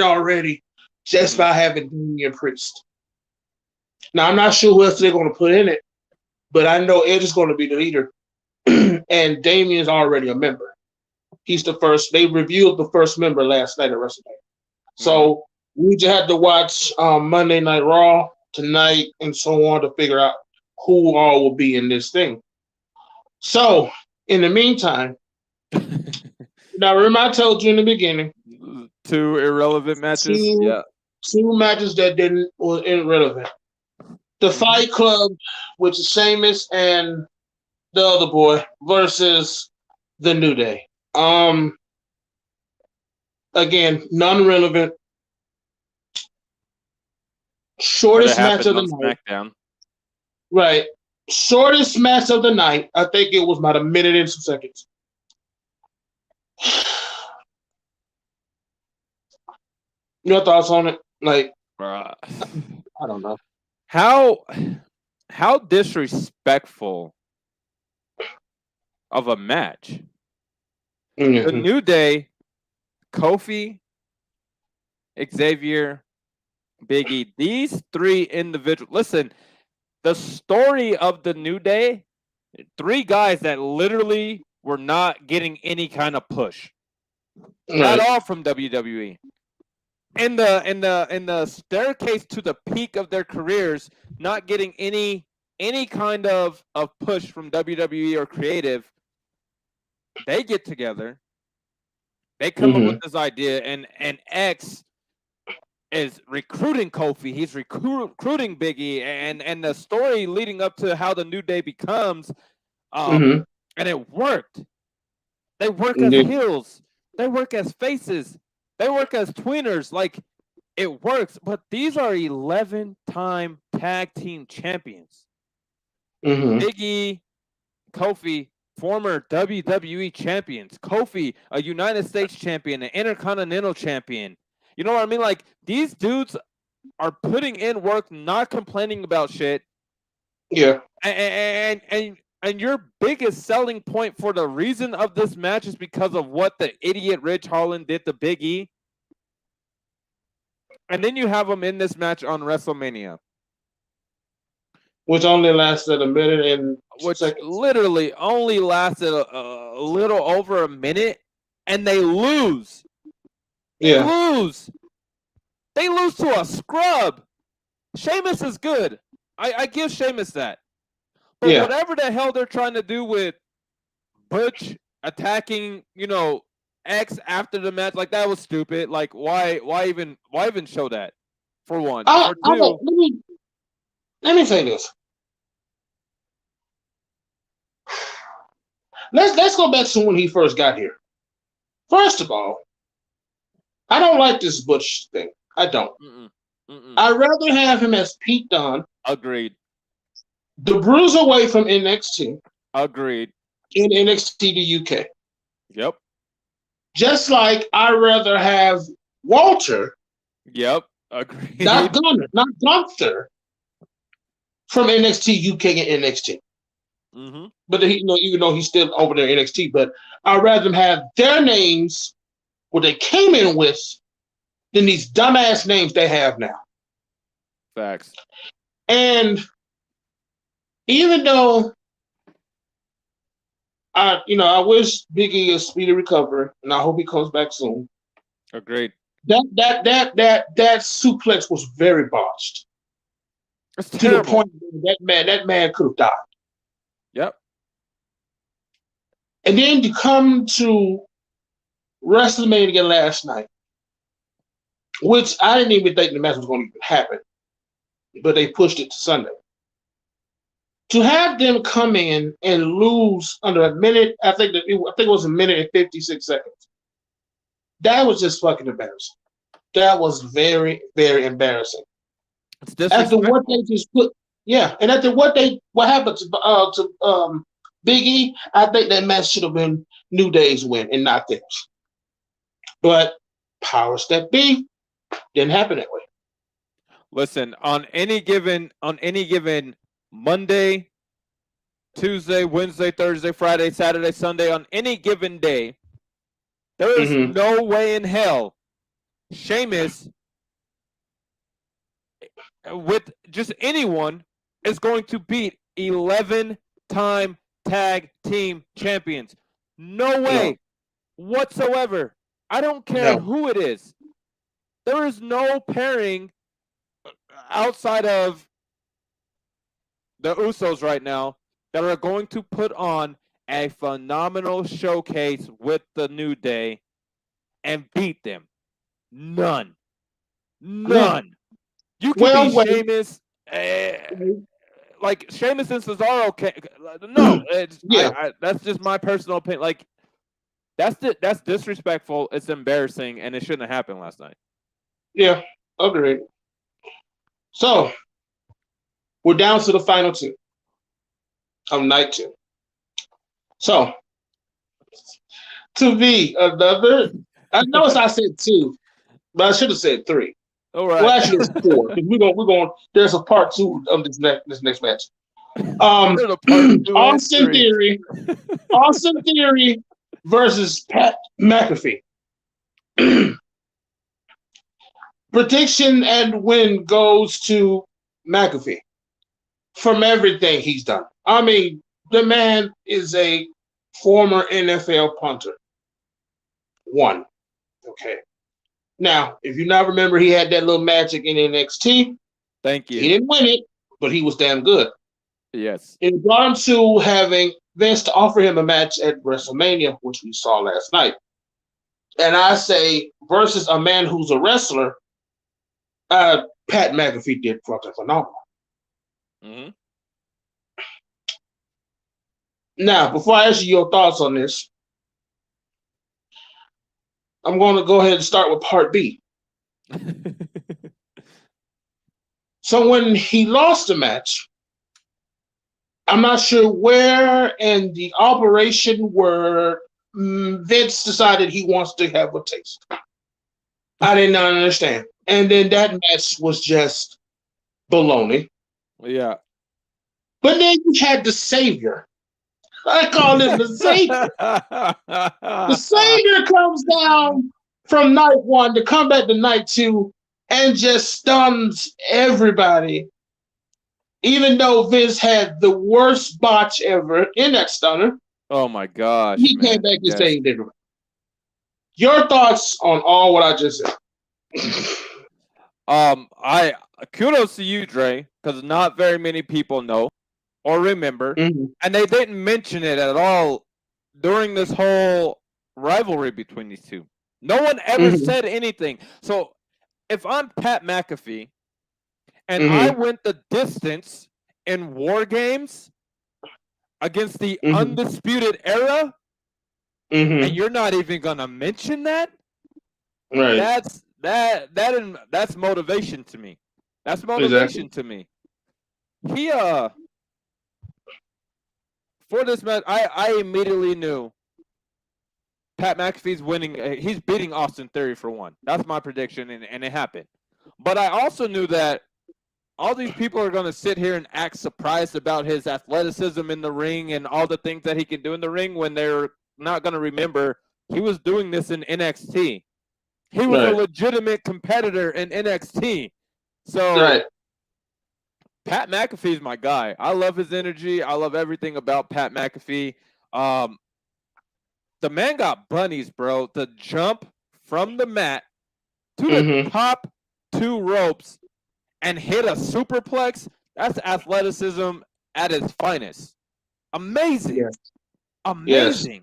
B: already just by having Damian Priest. Now I'm not sure who else they're going to put in it, but I know Edge is going to be the leader, and Damian's already a member. He's the first. They revealed the first member last night at WrestleMania, so we just had to watch Monday Night Raw tonight and so on to figure out who all will be in this thing. So, in the meantime, now remember I told you in the beginning,
A: 2 irrelevant matches.
B: Two matches that was irrelevant. The Fight Club, which is Sheamus and the other boy, versus the New Day. Again, non-relevant. Shortest match of the night. SmackDown. Right. Shortest match of the night. I think it was about a minute and some seconds. Your thoughts on it? Like, I don't know.
A: How disrespectful of a match. The New Day, Kofi, Xavier, Big E, these 3 individuals. Listen, the story of the New Day, 3 guys that literally were not getting any kind of push at all from WWE. In the staircase to the peak of their careers, not getting any kind of push from WWE or creative. They get together. They come up with this idea, and X is recruiting Kofi. He's recruiting Big E, and the story leading up to how the New Day becomes
B: Mm-hmm.
A: And it worked. They work as
B: Indeed.
A: heels. They work as faces. They work as tweeners. Like, it works. But these are 11-time tag team champions.
B: Mm-hmm.
A: Big E, Kofi, former WWE champions. Kofi, a United States champion, an Intercontinental champion. You know what I mean? Like, these dudes are putting in work, not complaining about shit.
B: Yeah.
A: And your biggest selling point for the reason of this match is because of what the idiot Ridge Holland did to Big E. And then you have them in this match on WrestleMania.
B: Which only lasted a minute and
A: Which
B: seconds.
A: literally only lasted a little over a minute. And they lose. They lose. They lose to a scrub. Sheamus is good. I give Sheamus that. But whatever the hell they're trying to do with Butch attacking, X after the match, like, that was stupid. Like, why even show that? For one. For two,
B: let me say this. Let's go back to when he first got here. First of all, I don't like this Butch thing. I don't. I'd rather have him as Pete Dunne.
A: Agreed.
B: The Bruiserweight from NXT.
A: Agreed.
B: In NXT the UK.
A: Yep.
B: Just like I'd rather have Walter.
A: Yep. Agreed.
B: Not Gunther. From NXT UK and NXT.
A: Mm-hmm.
B: But even though he's still over there in NXT, but I'd rather have their names, what they came in with, than these dumbass names they have now.
A: Facts.
B: And even though I wish Big E a speedy recovery, and I hope he comes back soon.
A: Agreed.
B: That suplex was very botched.
A: It's
B: to
A: terrible.
B: the point that man could have died.
A: Yep.
B: And then to come to WrestleMania last night, which I didn't even think the match was going to even happen, but they pushed it to Sunday. To have them come in and lose under a minute, I think it was a minute and 56 seconds. That was just fucking embarrassing. That was very, very embarrassing. After what they just put, and after what happened to Big E, I think that match should have been New Day's win and not theirs. But power step B didn't happen that way.
A: Listen, on any given Monday, Tuesday, Wednesday, Thursday, Friday, Saturday, Sunday, on any given day, there is no way in hell Sheamus, with just anyone, is going to beat 11-time tag team champions. No way whatsoever. I don't care who it is. There is no pairing outside of the Usos right now that are going to put on a phenomenal showcase with the New Day and beat them. None. You can be Sheamus, like Sheamus and Cesaro. No, that's just my personal opinion. Like, that's disrespectful. It's embarrassing, and it shouldn't have happened last night.
B: Yeah, agreed. So we're down to the final two of night 2. So to be another, I noticed I said 2, but I should have said 3.
A: All right.
B: Well, actually, it's 4 because we're going. There's a part 2 of this next match. Austin Theory versus Pat McAfee. Prediction and win goes to McAfee from everything he's done. I mean, the man is a former NFL punter. 1. Okay. Now, if you not remember, he had that little magic in NXT.
A: Thank you.
B: He didn't win it, but he was damn good.
A: Yes.
B: It brought him to having Vince to offer him a match at WrestleMania, which we saw last night. And I say, versus a man who's a wrestler, Pat McAfee did fucking phenomenal.
A: Mm-hmm.
B: Now, before I ask you your thoughts on this, I'm going to go ahead and start with part B. So when he lost the match, I'm not sure where in the operation where Vince decided he wants to have a taste. I did not understand. And then that match was just baloney.
A: Yeah.
B: But then you had the Savior. I call him the Savior. The Savior comes down from night one to come back to night two and just stuns everybody. Even though Vince had the worst botch ever in that stunner.
A: Oh my gosh.
B: He came back and saved everybody. Your thoughts on all what I just said?
A: I kudos to you, Dre, because not very many people know or remember, and they didn't mention it at all during this whole rivalry between these two. No one ever said anything. So if I'm Pat McAfee and I went the distance in War Games against the Undisputed Era, and you're not even gonna mention that,
B: right?
A: That's motivation to me. That's motivation to me. He for this match, I immediately knew Pat McAfee's winning. He's beating Austin Theory for one. That's my prediction, and it happened. But I also knew that all these people are going to sit here and act surprised about his athleticism in the ring and all the things that he can do in the ring when they're not going to remember he was doing this in NXT. He was a legitimate competitor in NXT. So Pat McAfee is my guy. I love his energy. I love everything about Pat McAfee. The man got bunnies, bro. The jump from the mat to the top two ropes and hit a superplex, that's athleticism at its finest. Amazing.
B: Yes.
A: Amazing.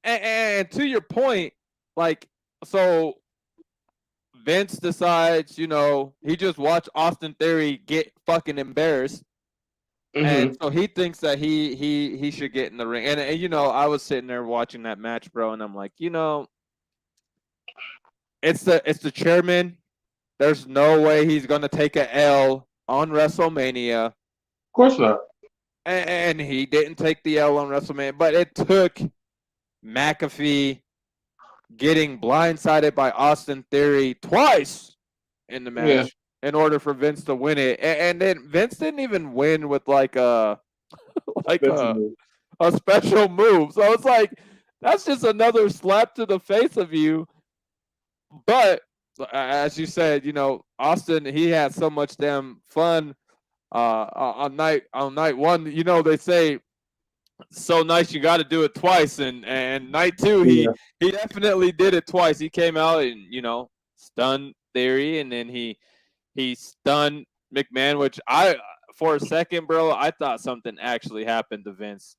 A: Yes. And to your point, like, so Vince decides, he just watched Austin Theory get fucking embarrassed. And so he thinks that he should get in the ring. And I was sitting there watching that match, bro, and I'm like, it's the chairman. There's no way he's going to take a L on WrestleMania.
B: Of course not.
A: And he didn't take the L on WrestleMania, but it took McAfee getting blindsided by Austin Theory twice in the match in order for Vince to win it. And then Vince didn't even win with like a special move. So it's like, that's just another slap to the face of you. But as you said, Austin, he had so much damn fun on night one. They say so nice you got to do it twice, and night two he definitely did it twice. He came out and stunned Theory, and then he stunned McMahon, which for a second, bro, I thought something actually happened to Vince.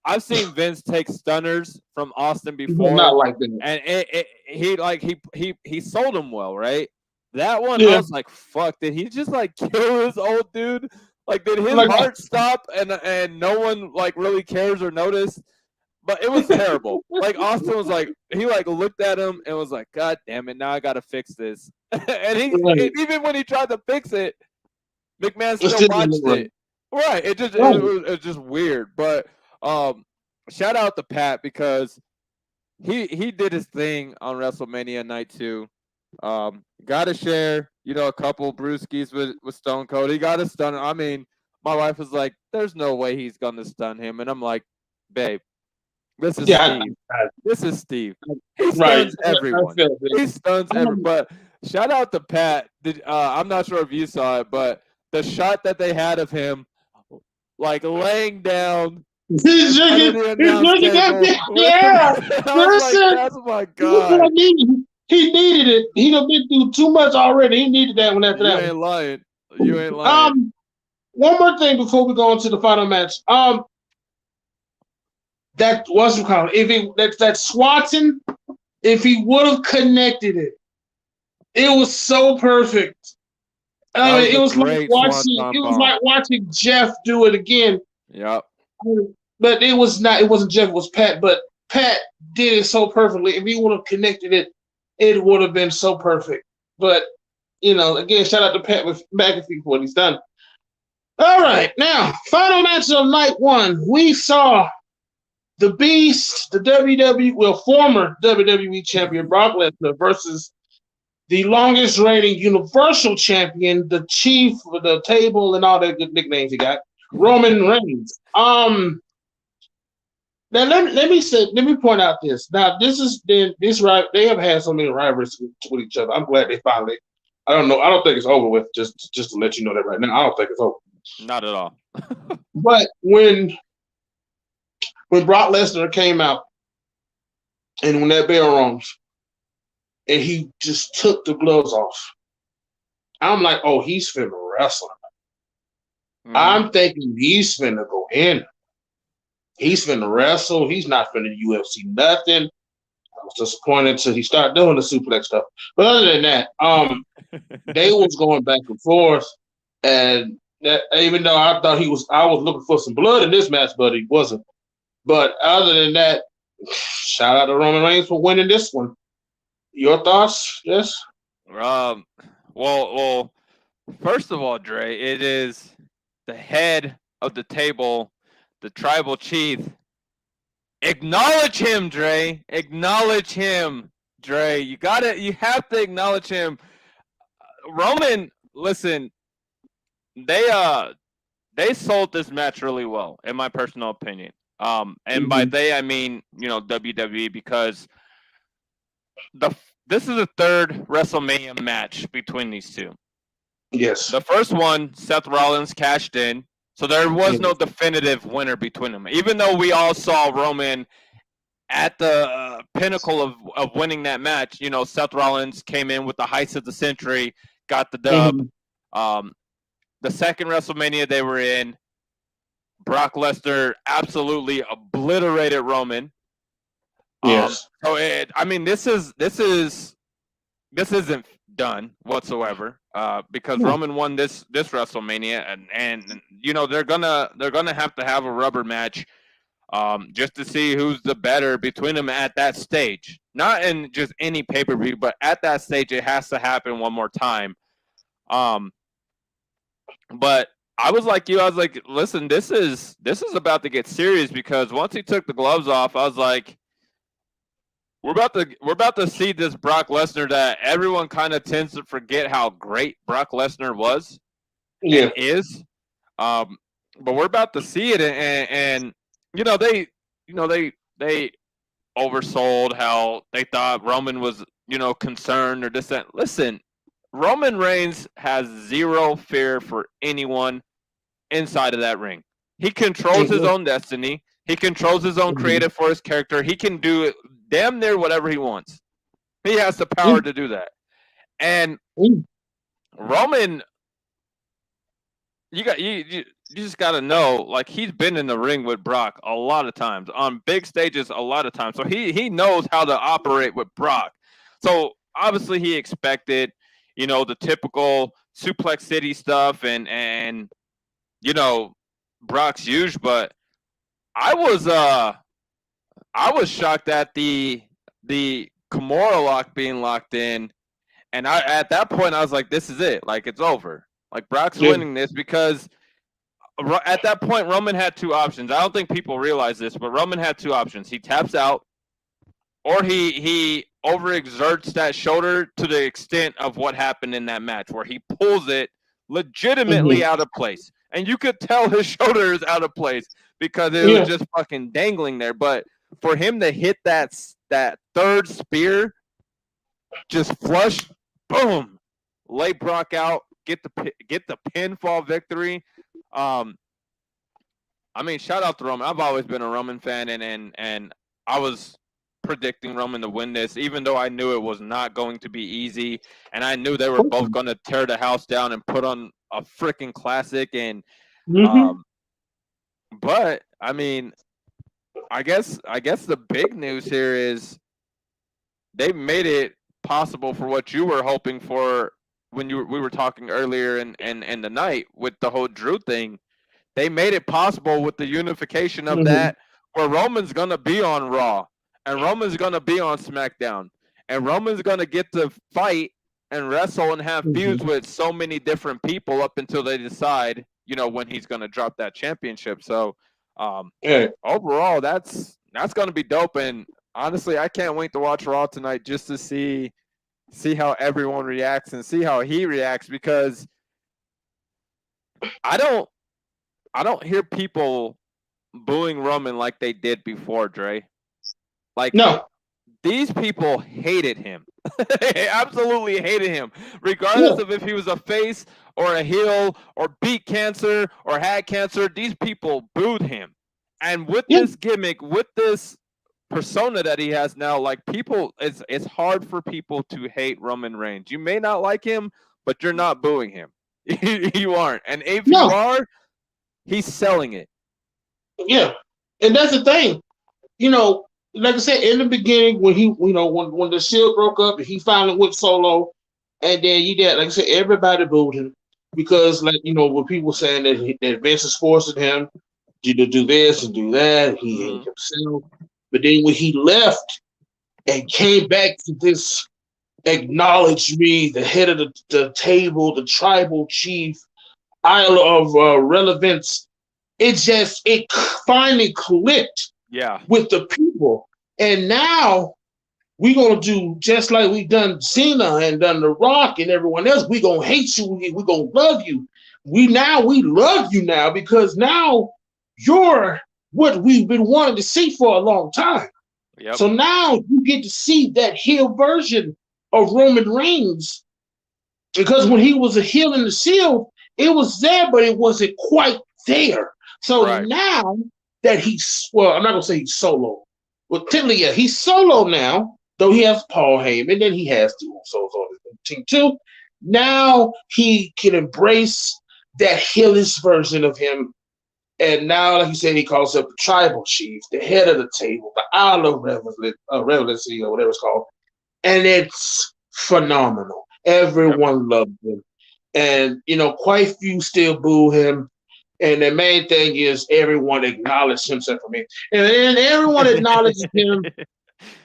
A: I've seen Vince take stunners from Austin before,
B: not like that,
A: and he sold him well, right? That one, I was like, fuck, did he just kill his old dude? Like, did his heart stop and no one really cares or notice? But it was terrible. Austin was he looked at him and was like, God damn it, now I gotta fix this. And even when he tried to fix it, McMahon still watched it. Right. It was just weird. But shout out to Pat because he did his thing on WrestleMania night 2. Got to share, a couple brewskis with Stone Cold. He got to stun him. I mean, my wife was like, there's no way he's going to stun him. And I'm like, babe, this is Steve. This is Steve. He stuns everyone. He stuns everyone. But shout out to Pat. I'm not sure if you saw it, but the shot that they had of him, laying down.
B: He's looking at me. Yeah. Listen.
A: That's my God.
B: He needed it. He done been through too much already. He needed that one after that.
A: You ain't lying.
B: One more thing before we go on to the final match. That wasn't called. That Swatton, if he would have connected it, it was so perfect. It was like watching Jeff do it again.
A: Yep.
B: but it wasn't Jeff, it was Pat. But Pat did it so perfectly. If he would have connected it, it would have been so perfect. But, again, shout out to Pat McAfee for what he's done. All right, now, final match of night one. We saw the Beast, former WWE champion Brock Lesnar versus the longest reigning Universal Champion, the Chief of the Table, and all that good nicknames he got, Roman Reigns. Now let me point out this. Now right. They have had so many rivalries with each other. I'm glad they finally. I don't know. I don't think it's over with. Just to let you know that right now, I don't think it's over.
A: Not at all.
B: But when Brock Lesnar came out, and when that bell rung, and he just took the gloves off, I'm like, oh, he's finna wrestle. Mm-hmm. I'm thinking he's finna go in. He's finna wrestle. He's not finna UFC nothing. I was disappointed until he started doing the suplex stuff. But other than that, they was going back and forth, and that, even though I was looking for some blood in this match, but he wasn't. But other than that, shout out to Roman Reigns for winning this one. Your thoughts? Yes.
A: Well, first of all, Dre, it is the head of the table, the tribal chief. Acknowledge him, Dre. Acknowledge him, Dre. You have to acknowledge him. Roman, listen, they sold this match really well, in my personal opinion. And by they I mean, WWE, because this is the third WrestleMania match between these two.
B: Yes.
A: The first one, Seth Rollins cashed in, so there was no definitive winner between them. Even though we all saw Roman at the pinnacle of winning that match, Seth Rollins came in with the heist of the century, got the dub. The second WrestleMania they were in, Brock Lesnar absolutely obliterated Roman.
B: Yes.
A: This isn't done whatsoever. Because Roman won this WrestleMania, and they're gonna have to have a rubber match, just to see who's the better between them at that stage. Not in just any pay-per-view, but at that stage it has to happen one more time. But I was like you. I was like, listen, this is about to get serious, because once he took the gloves off, I was like, we're about to see this Brock Lesnar that everyone kind of tends to forget how great Brock Lesnar was and is. But we're about to see it, and they oversold how they thought Roman was concerned or this that. Listen, Roman Reigns has zero fear for anyone inside of that ring. He controls his own destiny. He controls his own creative for his character. He can do it damn near whatever he wants. He has the power to do that. And Roman, you just got to know, like, he's been in the ring with Brock a lot of times, on big stages a lot of times. So he knows how to operate with Brock. So obviously he expected, the typical Suplex City stuff and Brock's huge, but I was shocked at the Kimura lock being locked in, and at that point I was like, this is it, like, it's over, like, Brock's winning this, because at that point Roman had two options. I don't think people realize this, but Roman had two options. He taps out, or he overexerts that shoulder to the extent of what happened in that match, where he pulls it legitimately out of place, and you could tell his shoulder is out of place because it was just fucking dangling there. But for him to hit that third spear, just flush, boom, lay Brock out, get the pinfall victory. Shout out to Roman. I've always been a Roman fan, and I was predicting Roman to win this, even though I knew it was not going to be easy, and I knew they were both going to tear the house down and put on a freaking classic. And but I guess the big news here is they made it possible for what you were hoping for when we were talking earlier in the night with the whole Drew thing. they made it possible with the unification of
B: Mhm.
A: that, where Roman's gonna be on Raw, and Roman's gonna be on SmackDown, and Roman's gonna get to fight and wrestle and have feuds with so many different people up until they decide, when he's gonna drop that championship. So, overall, that's gonna be dope. And honestly, I can't wait to watch Raw tonight just to see how everyone reacts and see how he reacts, because I don't hear people booing Roman like they did before, Dre. Like,
B: No.
A: These people hated him. They absolutely hated him, regardless of if he was a face or a heel or beat cancer or had cancer. These people booed him. And with this gimmick, with this persona that he has now, like, people, it's hard for people to hate Roman Reigns. You may not like him, but you're not booing him. You aren't. And if you are, he's selling it.
B: Yeah. And that's the thing. Like I said, in the beginning, when he, when the Shield broke up and he finally went solo, and then he did, like I said, everybody booed him because, like, when people saying that Vince is forcing him to do this and do that, he hated himself. But then when he left and came back to this, acknowledge me, the head of the table, the tribal chief, isle of relevance, it finally clicked.
A: Yeah.
B: With the people. And now we're going to do just like we done Cena and done The Rock and everyone else. We're going to hate you. We're going to love you. We love you now because now you're what we've been wanting to see for a long time.
A: Yep.
B: So now you get to see that heel version of Roman Reigns, because when he was a heel in the Shield, it was there, but it wasn't quite there. So now that I'm not going to say he's solo. Well, technically, yeah, he's solo now, though he has Paul Heyman, and then he has two solos on his team too. Now he can embrace that heelish version of him. And now, like you said, he calls up the tribal chief, the head of the table, the Isle of Relevancy, or whatever it's called. And it's phenomenal. Everyone loved him. And, quite a few still boo him. And the main thing is everyone acknowledged himself for me. And everyone acknowledges him.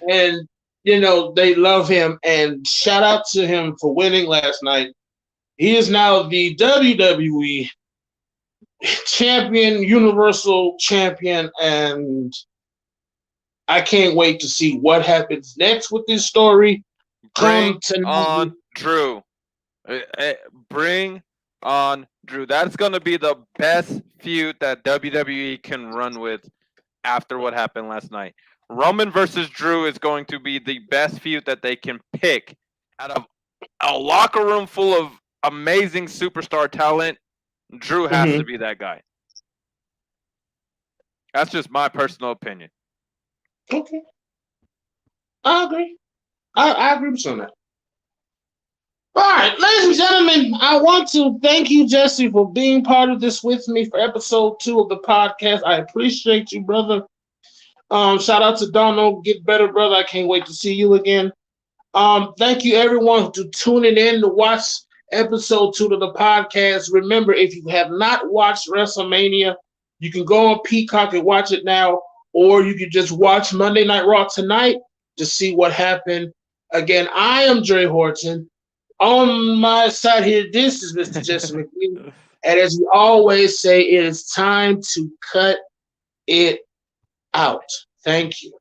B: And, they love him. And shout out to him for winning last night. He is now the WWE champion, Universal champion. And I can't wait to see what happens next with this story.
A: Bring on Drew. Bring on Drew. That's going to be the best feud that WWE can run with after what happened last night. Roman versus Drew is going to be the best feud that they can pick out of a locker room full of amazing superstar talent. Drew has to be that guy. That's just my personal opinion.
B: Okay. I agree. I agree with you on that. All right, ladies and gentlemen, I want to thank you, Jesse, for being part of this with me for episode 2 of the podcast. I appreciate you, brother. Shout out to Donald. Get better, brother. I can't wait to see you again. Thank you, everyone, for tuning in to watch episode 2 of the podcast. Remember, if you have not watched WrestleMania, you can go on Peacock and watch it now, or you can just watch Monday Night Raw tonight to see what happened. Again, I am Dre Horton. On my side here, this is Mr. Jesse McWee. And as we always say, it is time to cut it out. Thank you.